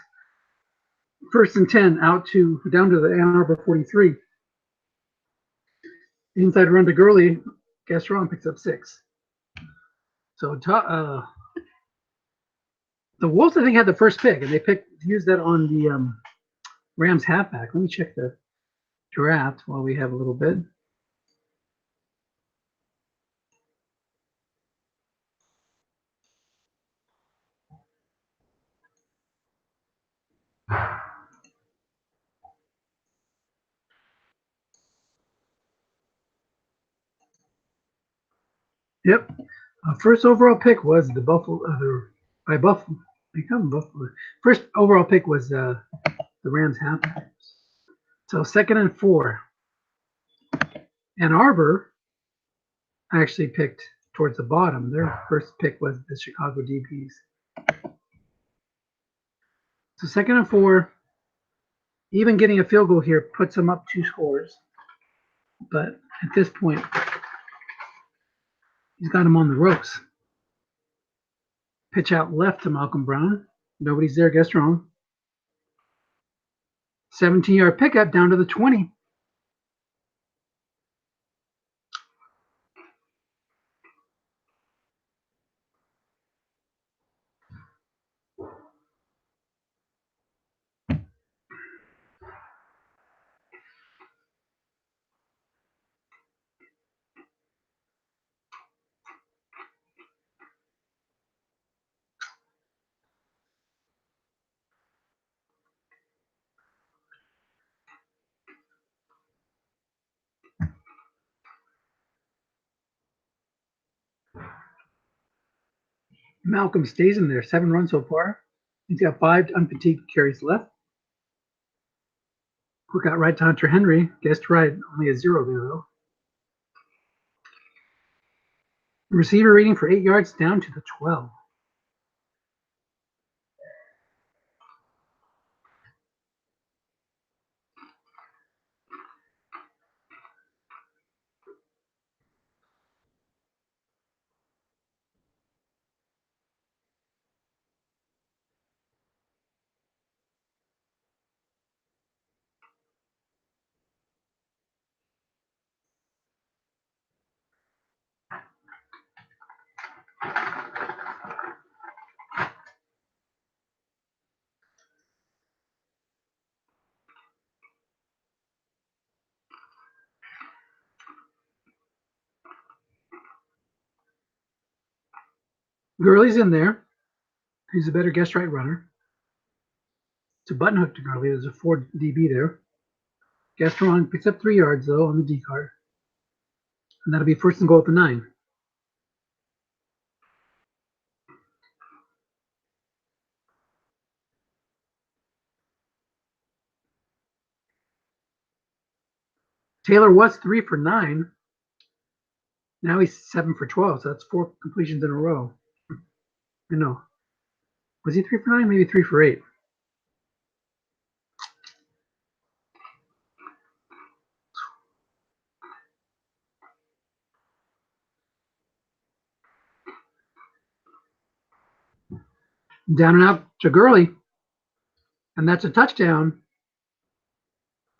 1st and 10, down to the Ann Arbor 43. Inside run to Gurley, Gaston picks up 6. So the Wolves, I think, had the first pick, and they used that on the Rams halfback. Let me check the draft while we have a little bit. Yep. First overall pick was the Buffalo. By Buffalo. Become Buffalo. First overall pick was the Rams halfback. So 2nd and 4. Ann Arbor actually picked towards the bottom. Their first pick was the Chicago DBs. So 2nd and 4. Even getting a field goal here puts them up 2 scores. But at this point, he's got him on the ropes. Pitch out left to Malcolm Brown. Nobody's there. Guess wrong. 17-yard pickup down to the 20. Malcolm stays in there. 7 runs so far. He's got 5 unfatigued carries left. Quick out right to Hunter Henry. Guessed right. Only a 0 there, though. Receiver rating for 8 yards down to the 12. Gurley's in there. He's a better guess right runner. It's a button hook to Gurley. There's a 4 DB there. Gaston picks up 3 yards, though, on the D card. And that'll be 1st and goal at the 9. Taylor was 3 for 9. Now he's 7 for 12, so that's 4 completions in a row. I know. Was he 3 for 9? Maybe 3 for 8. Down and out to Gurley. And that's a touchdown.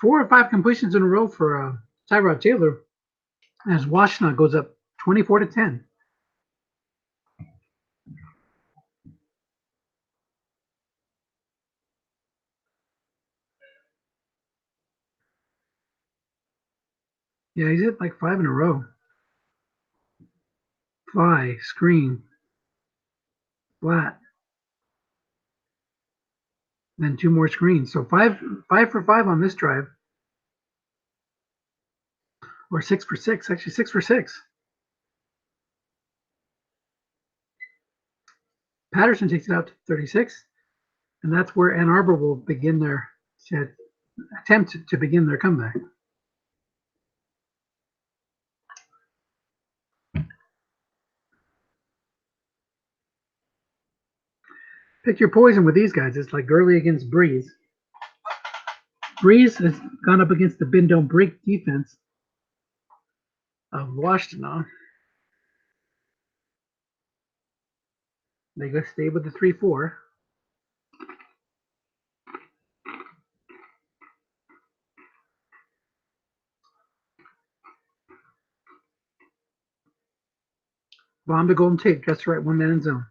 4 or 5 completions in a row for Tyrod Taylor. As Washtenaw goes up 24-10. Yeah, he's hit like 5 in a row. Fly, screen, flat. Then 2 more screens. So 5 for 5 on this drive. Or 6 for 6. Actually, 6 for 6. Patterson takes it out to 36. And that's where Ann Arbor will begin their attempt to begin their comeback. Pick your poison with these guys. It's like Gurley against Breeze. Breeze has gone up against the bend don't break defense of Washtenaw. They go stay with the 3-4. Bomb to Golden Tate, just right, 1 man in zone.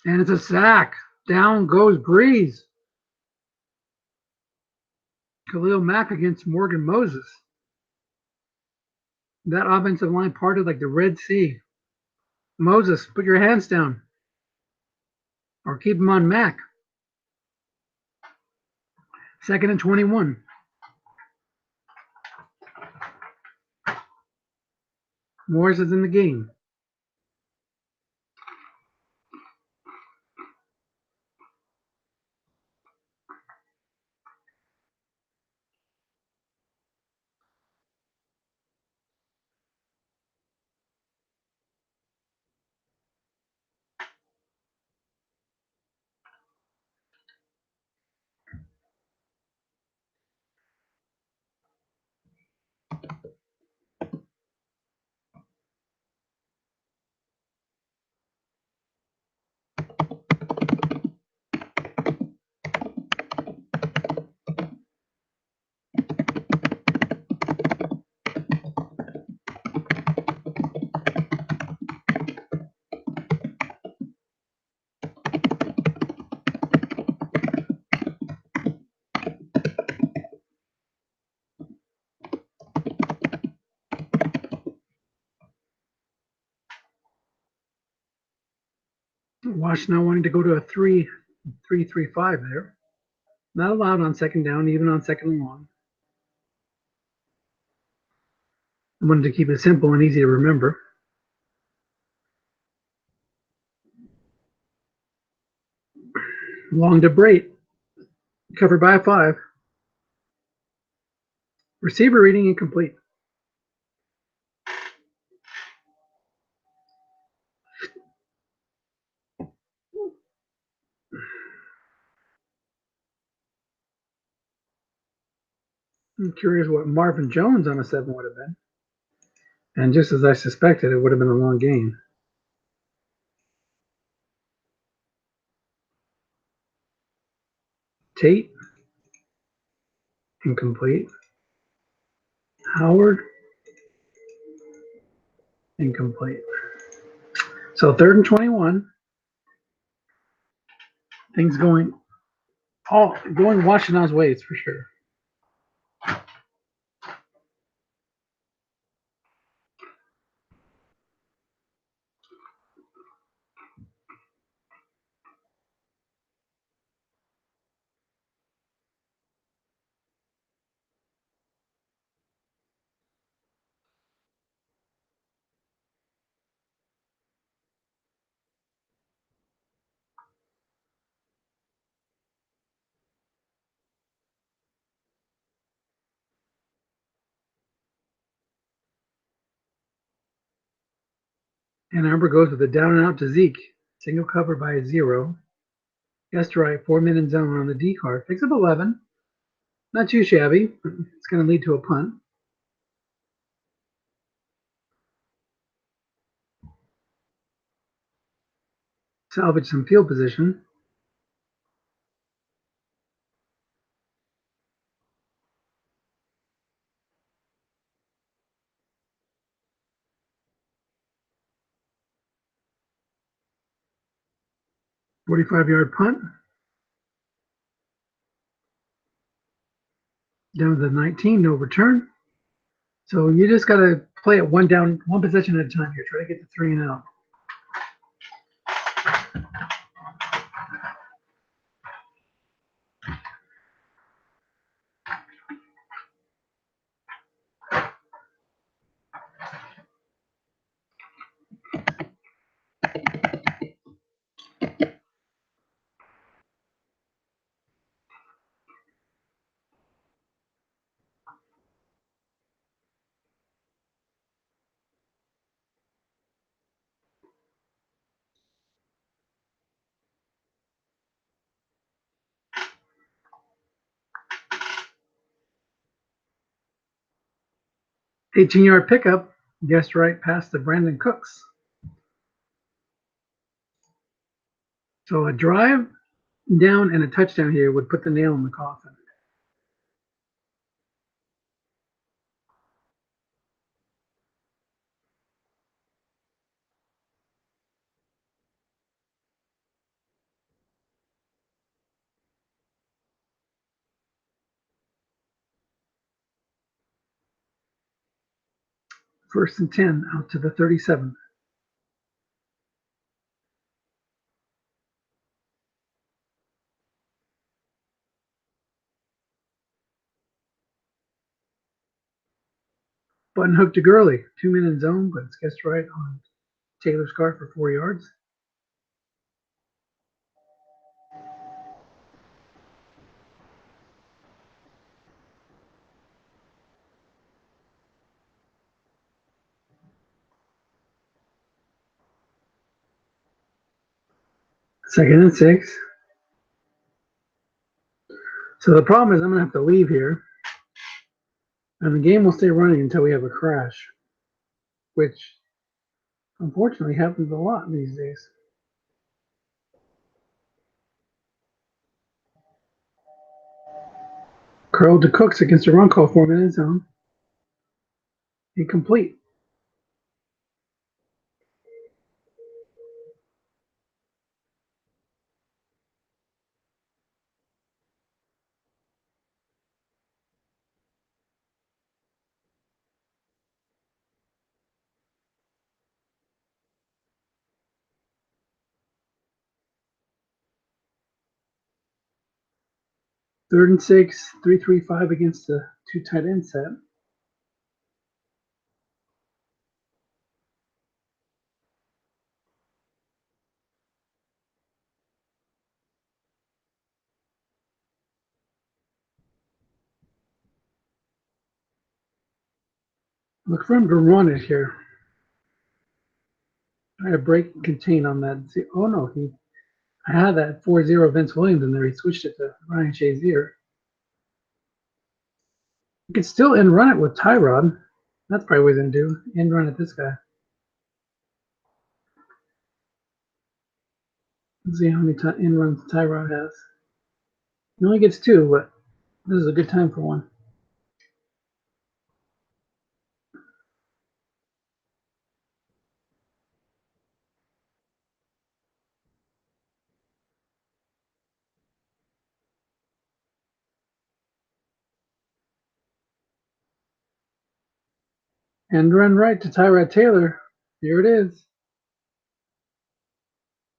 And it's a sack. Down goes Breeze. Khalil Mack against Morgan Moses. That offensive line parted like the Red Sea. Moses, put your hands down. Or keep him on Mack. 2nd and 21. Morris is in the game. Washtenaw wanting to go to a 3-3-5 there. Not allowed on 2nd down, even on 2nd and long. I wanted to keep it simple and easy to remember. Long to Brait. Covered by a 5. Receiver reading incomplete. I'm curious what Marvin Jones on a 7 would have been. And just as I suspected, it would have been a long game. Tate, incomplete. Howard, incomplete. So 3rd and 21. Things going Washtenaws ways for sure. And Arbor goes with a down and out to Zeke. Single cover by a 0. Yes to right, 4 men in zone on the D card. Picks up 11. Not too shabby. It's going to lead to a punt. Salvage some field position. .45-yard punt. Down to the 19, no return. So you just got to play it one possession at a time here. Try to get the 3 and out. 18-yard pickup. Guessed right past the Brandon Cooks. So a drive down and a touchdown here would put the nail in the coffin. First and 10 out to the 37. Button hook to Gurley. 2-minute zone, but it's guessed right on Taylor's card for 4 yards. Second and 6. So the problem is I'm going to have to leave here. And the game will stay running until we have a crash, which unfortunately happens a lot these days. Curl to Cooks against a run call, 4-minute zone. Incomplete. Third and 6, 3-3-5 against the 2 tight end set. Look for him to run it here. Try to break and contain on that. Oh no, I had that 4-0 Vince Williams in there. He switched it to Ryan Shazier. You could still end run it with Tyrod. That's probably what he's going to do. End run at this guy. Let's see how many end runs Tyrod has. He only gets 2, but this is a good time for one. And run right to Tyrod Taylor. Here it is.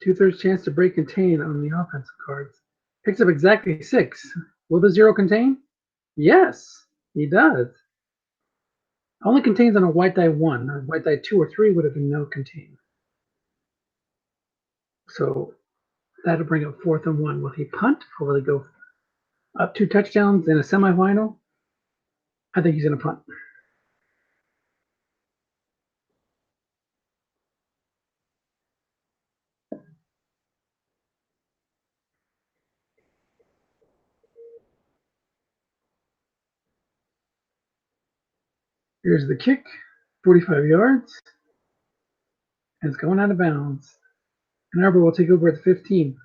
2/3 chance to break contain on the offensive cards. Picks up exactly 6. Will the 0 contain? Yes, he does. Only contains on a white die 1. A white die 2 or 3 would have been no contain. So that'll bring up 4th and 1. Will he punt or will he go up 2 touchdowns in a semifinal? I think he's going to punt. Here's the kick, 45 yards, and it's going out of bounds. And Arbor will take over at the 15.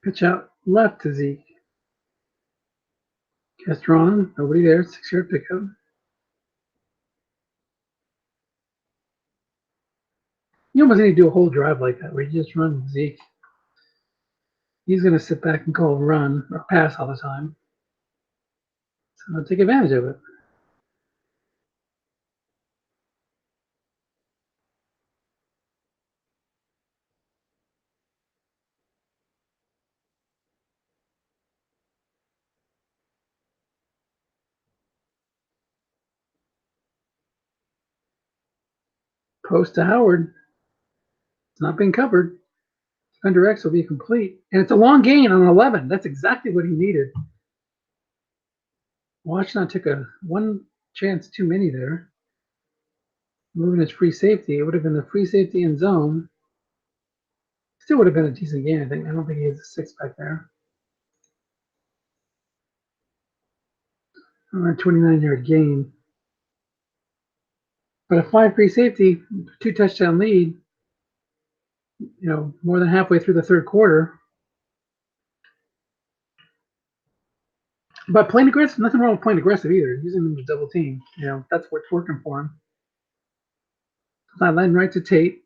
Pitch out left to Zeke. Castron, nobody there, 6-yard pickup. You almost need to do a whole drive like that where you just run Zeke. He's going to sit back and call run or pass all the time. So I'll take advantage of it. Post to Howard. It's not being covered. Under X will be complete. And it's a long gain on 11. That's exactly what he needed. Washtenaw took a one chance too many there. Moving his free safety. It would have been a free safety in zone. Still would have been a decent gain, I think. I don't think he has a 6 back there. A 29-yard gain. But a 5 free safety, 2 touchdown lead, more than halfway through the third quarter. But playing aggressive, nothing wrong with playing aggressive either. Using them to double team, that's what's working for him. Sideline right to Tate.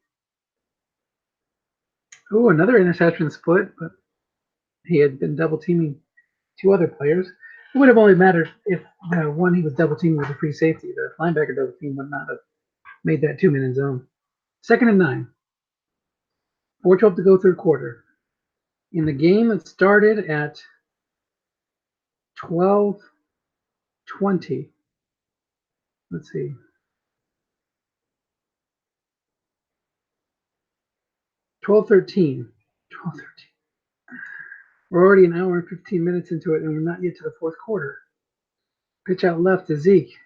Oh, another interception split, but he had been double teaming 2 other players. It would have only mattered if one he was double teaming with a free safety. The linebacker double team would not have made that 2-minute zone. 2nd and 9. 4:12 to go third quarter. In the game that started at 12:20. Let's see. 12:13. 12:13. We're already an hour and 15 minutes into it, and we're not yet to the fourth quarter. Pitch out left to Zeke.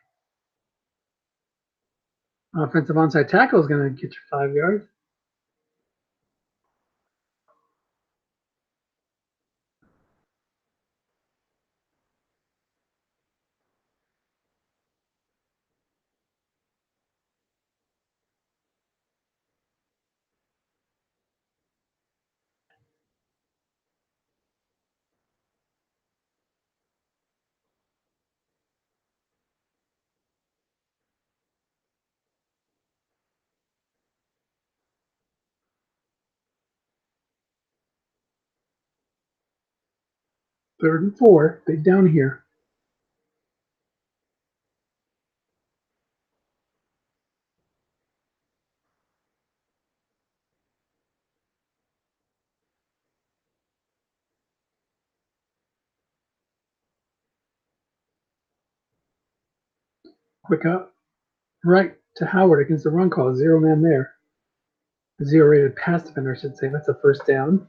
Offensive onside tackle is going to get you 5 yards. Third and 4. Big down here. Quick up. Right to Howard against the run call. 0 man there. 0 rated pass defender, I should say. That's a first down.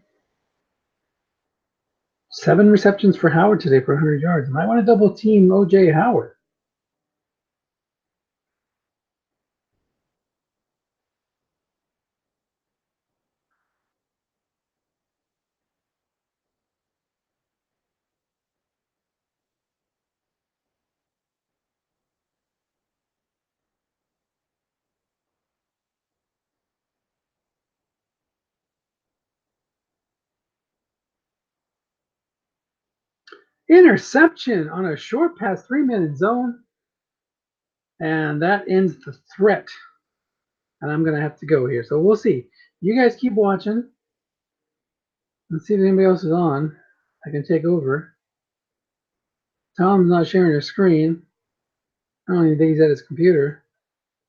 7 receptions for Howard today for 100 yards. Might want to double team O.J. Howard. Interception on a short pass, 3-minute zone. And that ends the threat. And I'm going to have to go here. So we'll see. You guys keep watching. Let's see if anybody else is on. I can take over. Tom's not sharing his screen. I don't even think he's at his computer.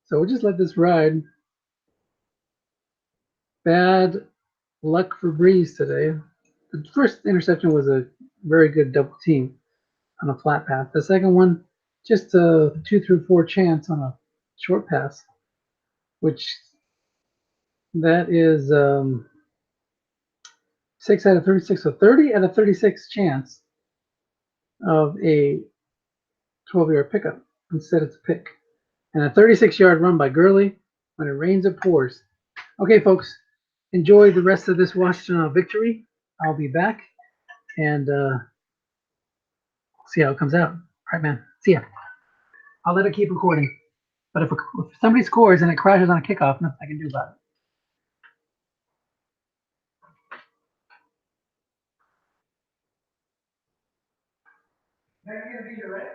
So we'll just let this ride. Bad luck for Breeze today. The first interception was a very good double team on a flat path. The second one, just a 2 through 4 chance on a short pass, which that is 6 out of 36. So 30 out of 36 chance of a 12-yard pickup. Instead, it's a pick. And a 36-yard run by Gurley. When it rains, it pours. Okay, folks, enjoy the rest of this Washtenaw victory. I'll be back and see how it comes out. All right, man. See ya. I'll let it keep recording. But if somebody scores and it crashes on a kickoff, nothing I can do about it. That's gonna be your right.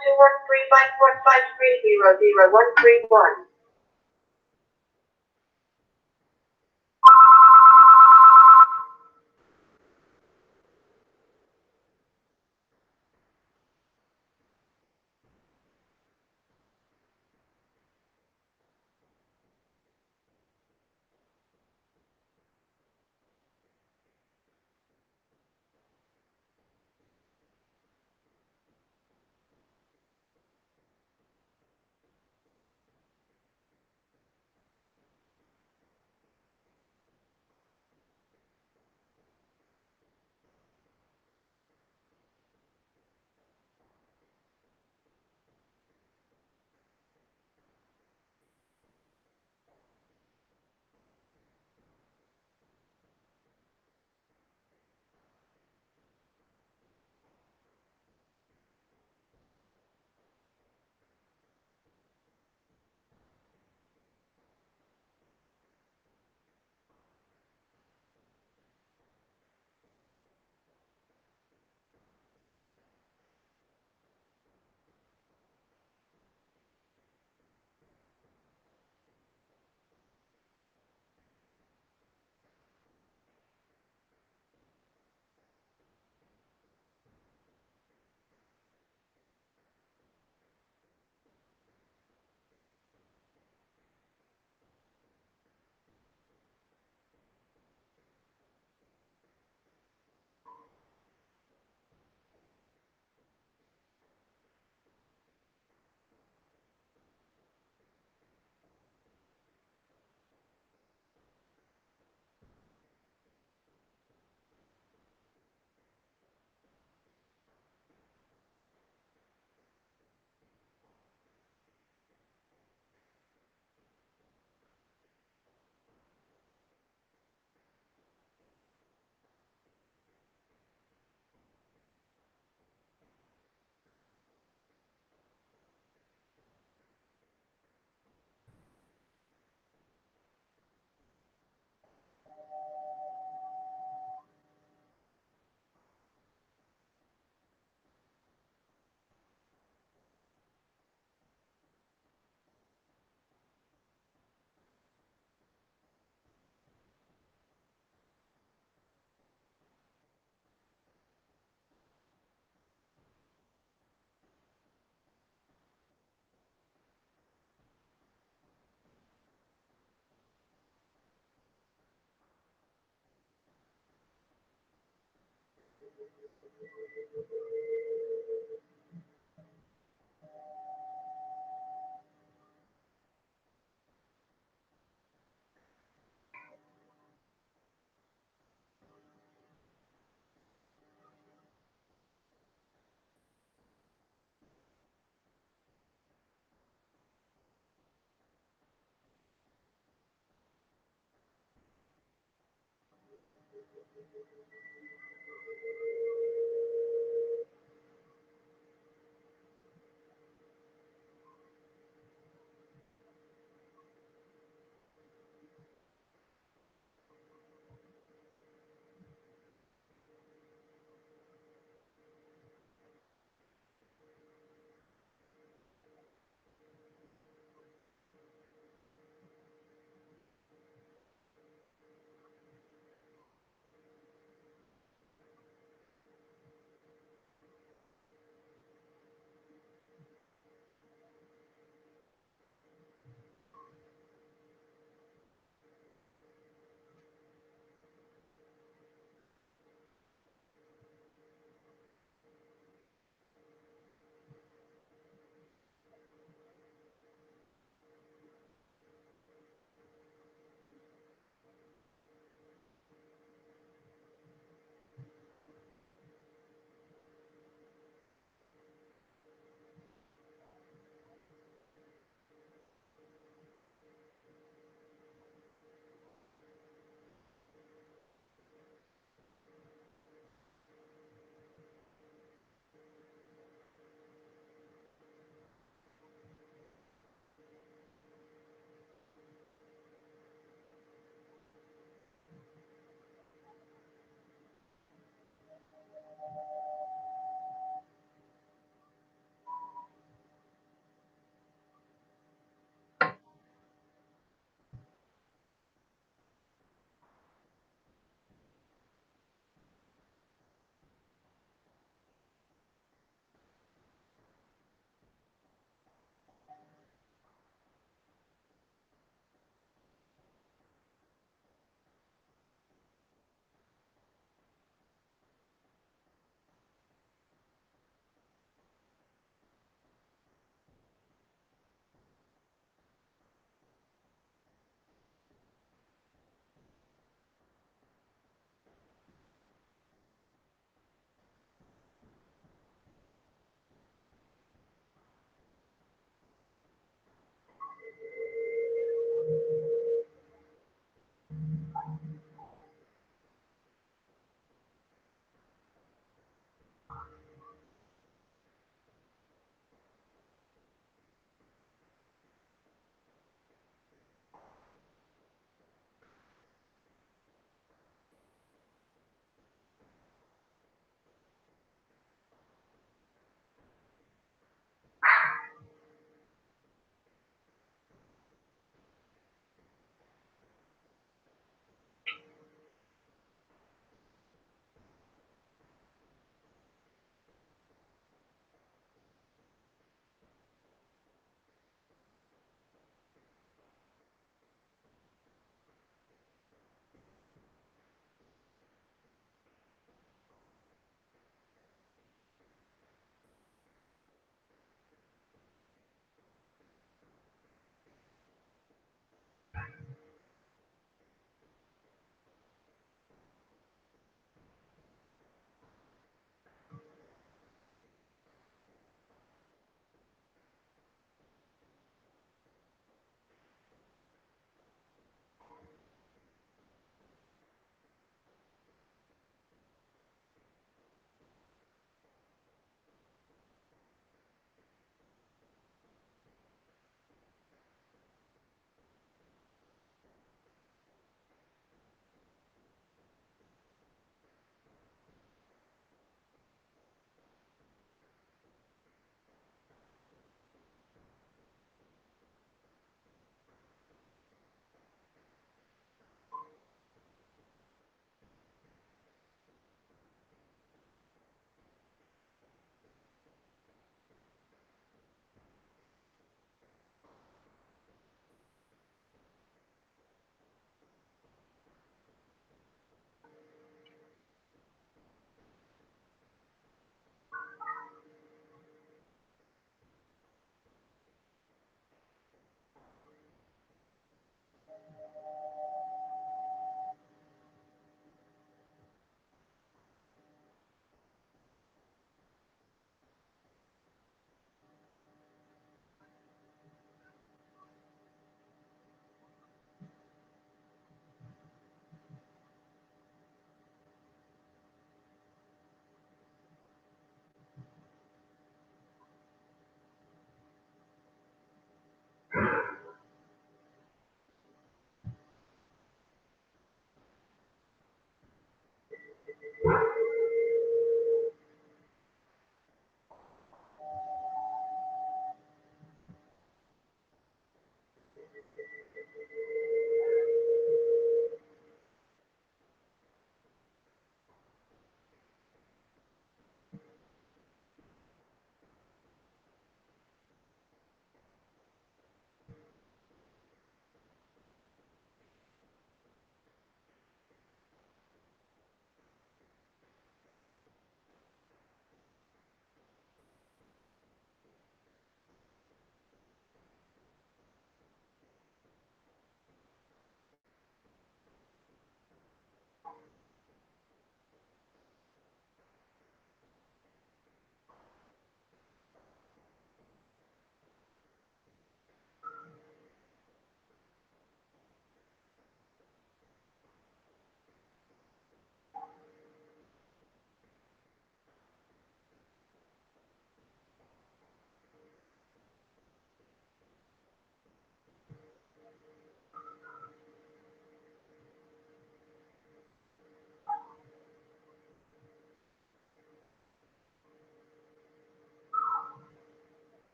213-113-131.